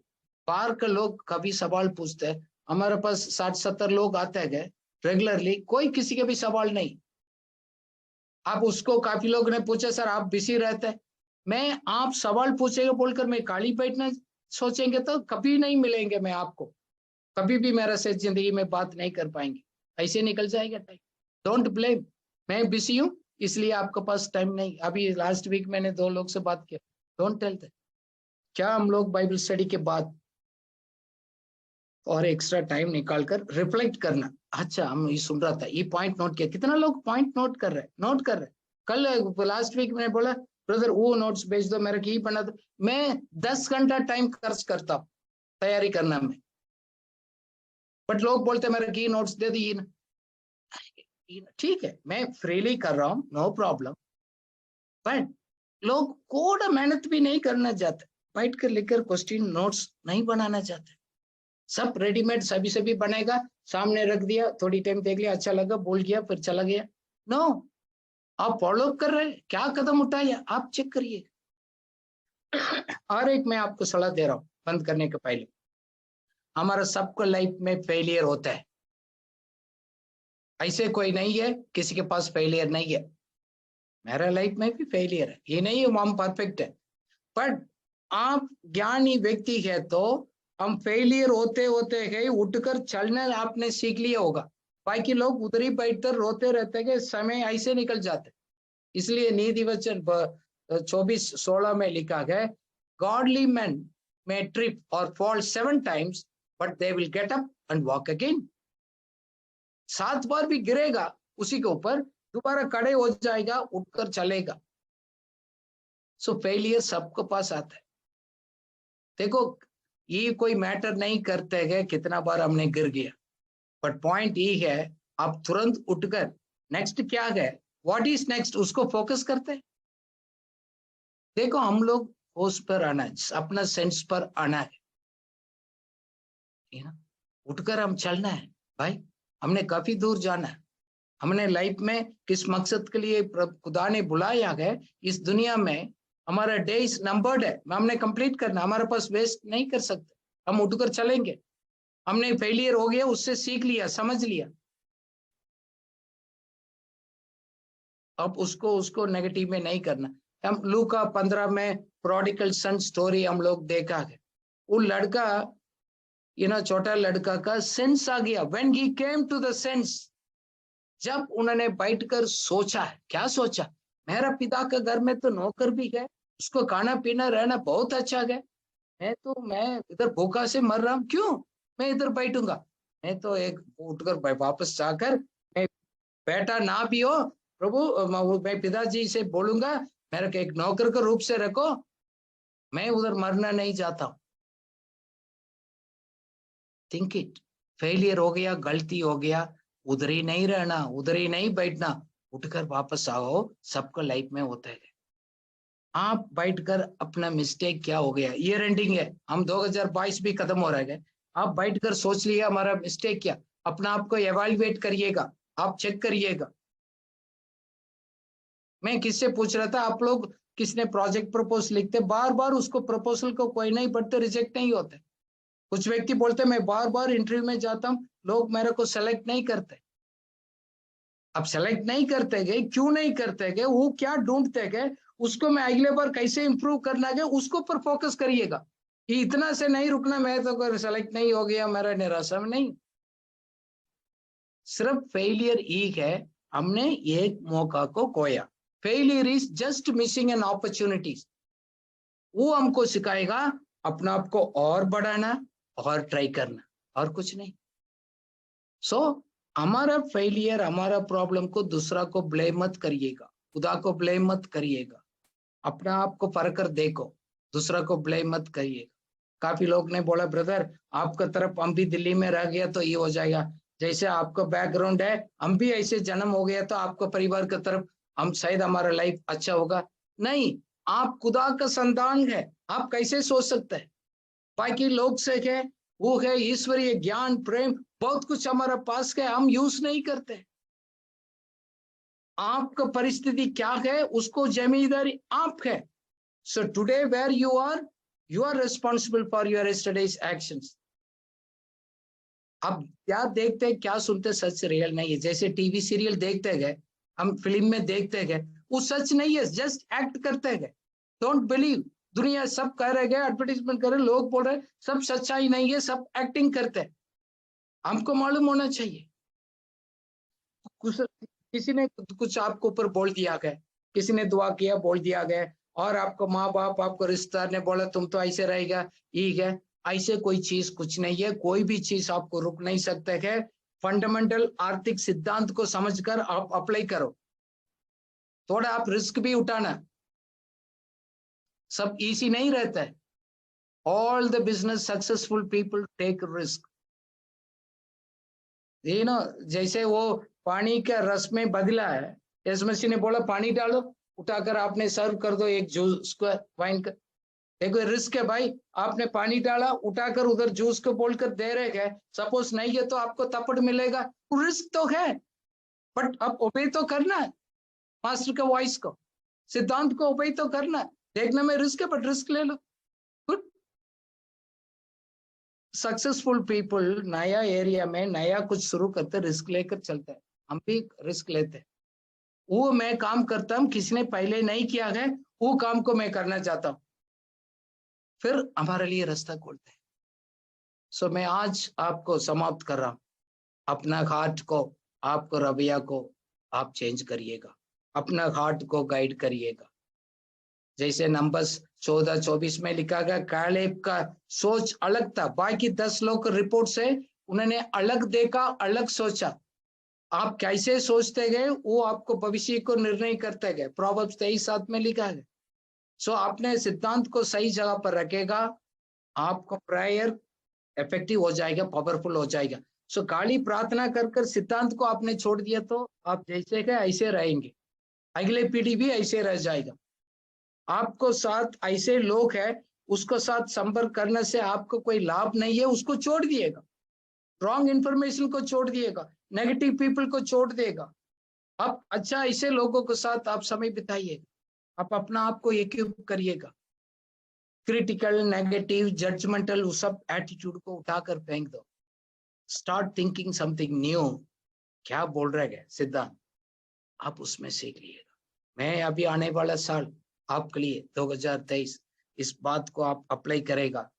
A: बाहर के लोग कभी सवाल पूछते हैं, हमारे पास 60-70 लोग आते गए रेगुलरली, कोई किसी के भी सवाल नहीं। आप उसको, काफी लोग ने पूछा सर आप बिजी रहते हैं। मैं, आप सवाल पूछेंगे बोलकर मैं खाली बैठना सोचेंगे तो कभी नहीं मिलेंगे। मैं आपको कभी भी मेरे से जिंदगी में बात नहीं कर पाएंगे, ऐसे निकल जाएगा टाइम। डोंट ब्लेम, मैं बिजी हूँ इसलिए आपके पास टाइम नहीं। अभी लास्ट वीक मैंने 2 लोग से बात किया। Don't tell that. क्या हम लोग बाइबल स्टडी के बाद और एक्स्ट्रा टाइम निकालकर रिफ्लेक्ट करना, अच्छा हम ये सुन रहा था, ये पॉइंट नोट किया। कितना लोग पॉइंट नोट कर रहे हैं, नोट कर रहे हैं। कल लास्ट वीक मैंने बोला ब्रदर वो नोट्स भेज दो, मेरे की बना दो। मैं 10 घंटा टाइम खर्च करता हूँ तैयारी करना में, बट लोग बोलते मेरे की नोट्स दे दी। ठीक है, मैं फ्रीली कर रहा हूँ, नो प्रॉब्लम, बट लोग कोड मेहनत भी नहीं करना चाहते, बैठ कर लिखकर क्वेश्चन नोट्स नहीं बनाना चाहते। सब रेडीमेड सभी सभी बनेगा, सामने रख दिया, थोड़ी टाइम देख लिया, अच्छा लगा, भूल गया, फिर चला गया। नो, आप फॉलो कर रहे हैं, क्या कदम उठाया आप चेक करिए। और एक मैं आपको सलाह दे रहा हूं बंद करने के पहले, हमारा सबको लाइफ में फेलियर होता है। ऐसे कोई नहीं है किसी के पास फेलियर नहीं है। मेरा लाइफ में भी फेलियर है, ये नहीं है हम परफेक्ट है, बट आप ज्ञानी व्यक्ति है तो हम फेलियर होते होते गए उठकर चलना आपने सीख लिया होगा। बाकी लोग उधर ही बैठकर रोते रहते हैं, समय ऐसे निकल जाते। इसलिए नीति वचन 24:16 में लिखा गया, godly man may trip or fall 7 times but they will get up and walk again। 7 बार भी गिरेगा उसी के ऊपर, दोबारा खड़े हो जाएगा, उठकर चलेगा। सो फेलियर सबके पास आता है। देखो, ये कोई मैटर नहीं करते है कितना बार हमने गिर गया, बट पॉइंट ये है आप तुरंत उठकर नेक्स्ट क्या है, व्हाट इज नेक्स्ट, उसको फोकस करते हैं। देखो, हम लोग उस पर आना है, अपना सेंस पर आना है ना, उठकर हम चलना है। भाई हमने काफी दूर जाना है, हमने लाइफ में किस मकसद के लिए खुदा ने बुलाया है, इस दुनिया में हमारा डेज नंबर्ड है, हमने कंप्लीट करना, हमारे पास वेस्ट नहीं कर सकते। हम उठकर चलेंगे। हमने फेलियर हो गया, उससे सीख लिया, समझ लिया, अब उसको नेगेटिव में नहीं करना। हम लूका 15 में प्रोडिगल सन स्टोरी हम लोग देखा है। वो लड़का, छोटा लड़का का सेंस आ गया। When he came to the sense, जब उन्होंने बैठकर सोचा, क्या सोचा, मेरा पिता के घर में तो नौकर भी है, उसको खाना पीना रहना बहुत अच्छा है, मैं इधर भूखा से मर रहा हूँ, क्यों मैं इधर बैठूंगा। मैं तो एक उठकर वापस जाकर, मैं बेटा ना भी हो प्रभु, मैं पिताजी से बोलूंगा मेरे को एक नौकर के रूप से रखो, मैं उधर मरना नहीं चाहता हूं। Think it. फेलियर हो गया, गलती हो गया, उधर ही नहीं रहना, उधर ही नहीं बैठना, उठकर वापस आओ। सबको लाइफ में होता है। आप बैठकर अपना मिस्टेक क्या हो गया, ईयर एंडिंग है, हम 2022 भी खत्म हो रहा है, आप बैठकर सोच लिया हमारा मिस्टेक क्या, अपना आप को एवेल्युएट करिएगा, आप चेक करिएगा। मैं किससे पूछ रहा था, आप लोग किसने प्रोजेक्ट प्रपोज लिखते, बार बार उसको प्रपोजल को कोई नहीं पढ़ते, रिजेक्ट नहीं होते। कुछ व्यक्ति बोलते मैं बार बार इंटरव्यू में जाता हूं, लोग मेरे को सेलेक्ट नहीं करते। अब सेलेक्ट नहीं करते गए, क्यों नहीं करते गए, वो क्या ढूंढते गए, उसको मैं अगले बार कैसे इंप्रूव करना है उसको पर फोकस करिएगा। कि इतना से नहीं रुकना, मैं तो सेलेक्ट नहीं हो गया, मेरा निराशा में नहीं। सिर्फ फेलियर एक है, हमने एक मौका को खोया। Failure is just missing an opportunities. वो हमको सिखाएगा अपना आप को और बढ़ाना और ट्राई करना, और कुछ नहीं। सो हमारा फेलियर, हमारा प्रॉब्लम को दूसरा को ब्लेम मत करिएगा, खुदा को ब्लेम मत करिएगा, अपना आप को परख कर देखो, दूसरा को ब्लेम मत करिएगा। काफी लोग ने बोला ब्रदर आपका तरफ हम भी दिल्ली में रह गया तो ये हो जाएगा, जैसे आपका बैकग्राउंड है हम भी ऐसे जन्म हो गया तो आपको परिवार की तरफ हम शायद हमारा लाइफ अच्छा होगा। नहीं, आप खुदा का संतान है, आप कैसे सोच सकते हैं। बाकी लोग से है वो है ईश्वरीय ज्ञान, प्रेम, बहुत कुछ हमारा पास है, हम यूज नहीं करते। आपका परिस्थिति क्या है उसको जिम्मेदारी आप है। So today where you are responsible for your yesterday's actions. अब क्या देखते हैं, क्या सुनते, सच रियल नहीं है। जैसे टीवी सीरियल देखते गए, हम फिल्म में देखते गए, वो सच नहीं है, जस्ट एक्ट करते गए। डोंट बिलीव, दुनिया सब कह रहे गए, एडवर्टीजमेंट कर रहे, लोग बोल रहे सब सच्चाई नहीं है, सब एक्टिंग करते हैं। हमको मालूम होना चाहिए। कुछ किसी ने कुछ आपको ऊपर बोल दिया गया, किसी ने दुआ किया बोल दिया गया, और आपको माँ बाप, आपको रिश्तेदार ने बोला तुम तो ऐसे रहेगा, ठीक है। ऐसे कोई चीज कुछ नहीं है, कोई भी चीज आपको रुक नहीं सकता है। फंडामेंटल आर्थिक सिद्धांत को समझकर आप अप्लाई करो, थोड़ा आप रिस्क भी उठाना। सब इजी नहीं रहता है। All the business successful people take risk. ये ना, जैसे वो पानी का रस में बदला है, यीशु मसीह ने बोला पानी डालो, उठाकर आपने सर्व कर दो एक जूस को, वाइन का। देखो रिस्क है भाई, आपने पानी डाला, उठाकर उधर जूस को बोलकर दे रहे हैं, सपोज नहीं है तो आपको थप्पड़ मिलेगा, रिस्क तो है, बट अब ओबे तो करना है मास्टर का वॉइस को, सिद्धांत को ओबे तो करना है। देखने में रिस्क है बट रिस्क ले लो। गुड। सक्सेसफुल पीपल नया एरिया में नया कुछ शुरू करते, रिस्क लेकर चलते हैं। हम भी रिस्क लेते हैं। वो मैं काम करता हूं, किसी ने पहले नहीं किया है, वो काम को मैं करना चाहता हूं, फिर हमारे लिए रास्ता खोलते हैं। सो मैं आज आपको समाप्त कर रहा हूं। अपना हार्ट को, आपको रवैया को आप चेंज करिएगा, अपना हार्ट को गाइड करिएगा। जैसे नंबर्स 14-24 में लिखा गया, कालेब का सोच अलग था, बाकी 10 लोग रिपोर्ट से उन्होंने अलग देखा, अलग सोचा। आप कैसे सोचते गए वो आपको भविष्य को निर्णय करते गए। प्रोवर्ब्स 23:7 में लिखा है। सो आपने सिद्धांत को सही जगह पर रखेगा, आपको प्रेयर इफेक्टिव हो जाएगा, पावरफुल हो जाएगा। सो खाली प्रार्थना कर कर सिद्धांत को आपने छोड़ दिया तो आप जैसे गए ऐसे रहेंगे, अगले पीढ़ी भी ऐसे रह जाएगा। आपको साथ ऐसे लोग हैं, उसको साथ संपर्क करने से आपको कोई लाभ नहीं है, उसको छोड़ दिएगा, रॉन्ग इन्फॉर्मेशन को छोड़ दिएगा, नेगेटिव पीपल को छोड़ देगा। आप अच्छा ऐसे लोगों के साथ आप समय बिताइएगा, आप अपना आप को इक्विप करिएगा। क्रिटिकल, नेगेटिव, जजमेंटल उस सब एटीट्यूड को उठाकर फेंक दो। Start thinking something new. क्या बोल रहे हैं सिद्धांत, आप उसमें सीख लिएगा। मैं अभी आने वाला साल आपके लिए 2023 इस बात को आप अप्लाई करेगा,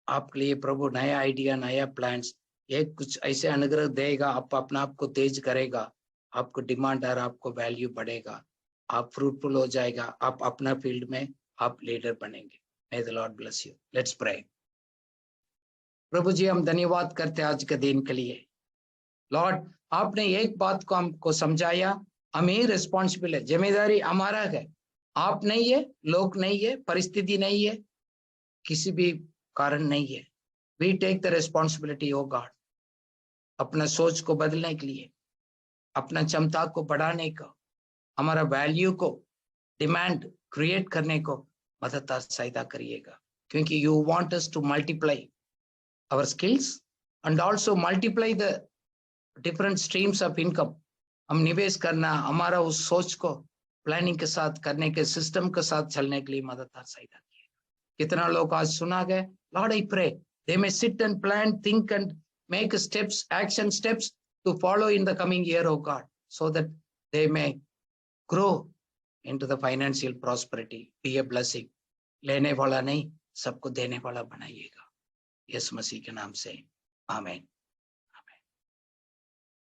A: आपके लिए प्रभु नया आइडिया, नया प्लान्स, एक कुछ ऐसे अनुग्रह देगा, आप अपना आप को तेज करेगा, आपको डिमांड और आपको वैल्यू बढ़ेगा, आप फ्रूटफुल हो जाएगा, आप अपना फील्ड में आप लीडर बनेंगे। May the Lord bless you. Let's pray. प्रभु जी हम धन्यवाद करते हैं आज के दिन के लिए। लॉर्ड आपने एक बात को हमको समझाया, हम ही रिस्पॉन्सिबल है, जिम्मेदारी हमारा है। आप नहीं है, लोग नहीं है, परिस्थिति नहीं है, किसी भी कारण नहीं है। We take the responsibility O God, अपना सोच को बदलने के लिए, अपना क्षमता को बढ़ाने का, हमारा वैल्यू को डिमांड क्रिएट करने को मदद सहायता करिएगा, क्योंकि you want us to multiply our skills and also multiply the different streams of income। हम निवेश करना, हमारा उस सोच को प्लानिंग के साथ करने के, सिस्टम के साथ चलने के लिए मददगार सहायता किए। कितना लोग आज सुना गए, Lord I pray they may sit and plan, think and make steps, action steps to follow in the coming year, oh God, so that they may grow into the financial prosperity, be a blessing। लेने वाला नहीं, सबको देने वाला बनाइएगा, यीशु मसीह के नाम से आमीन।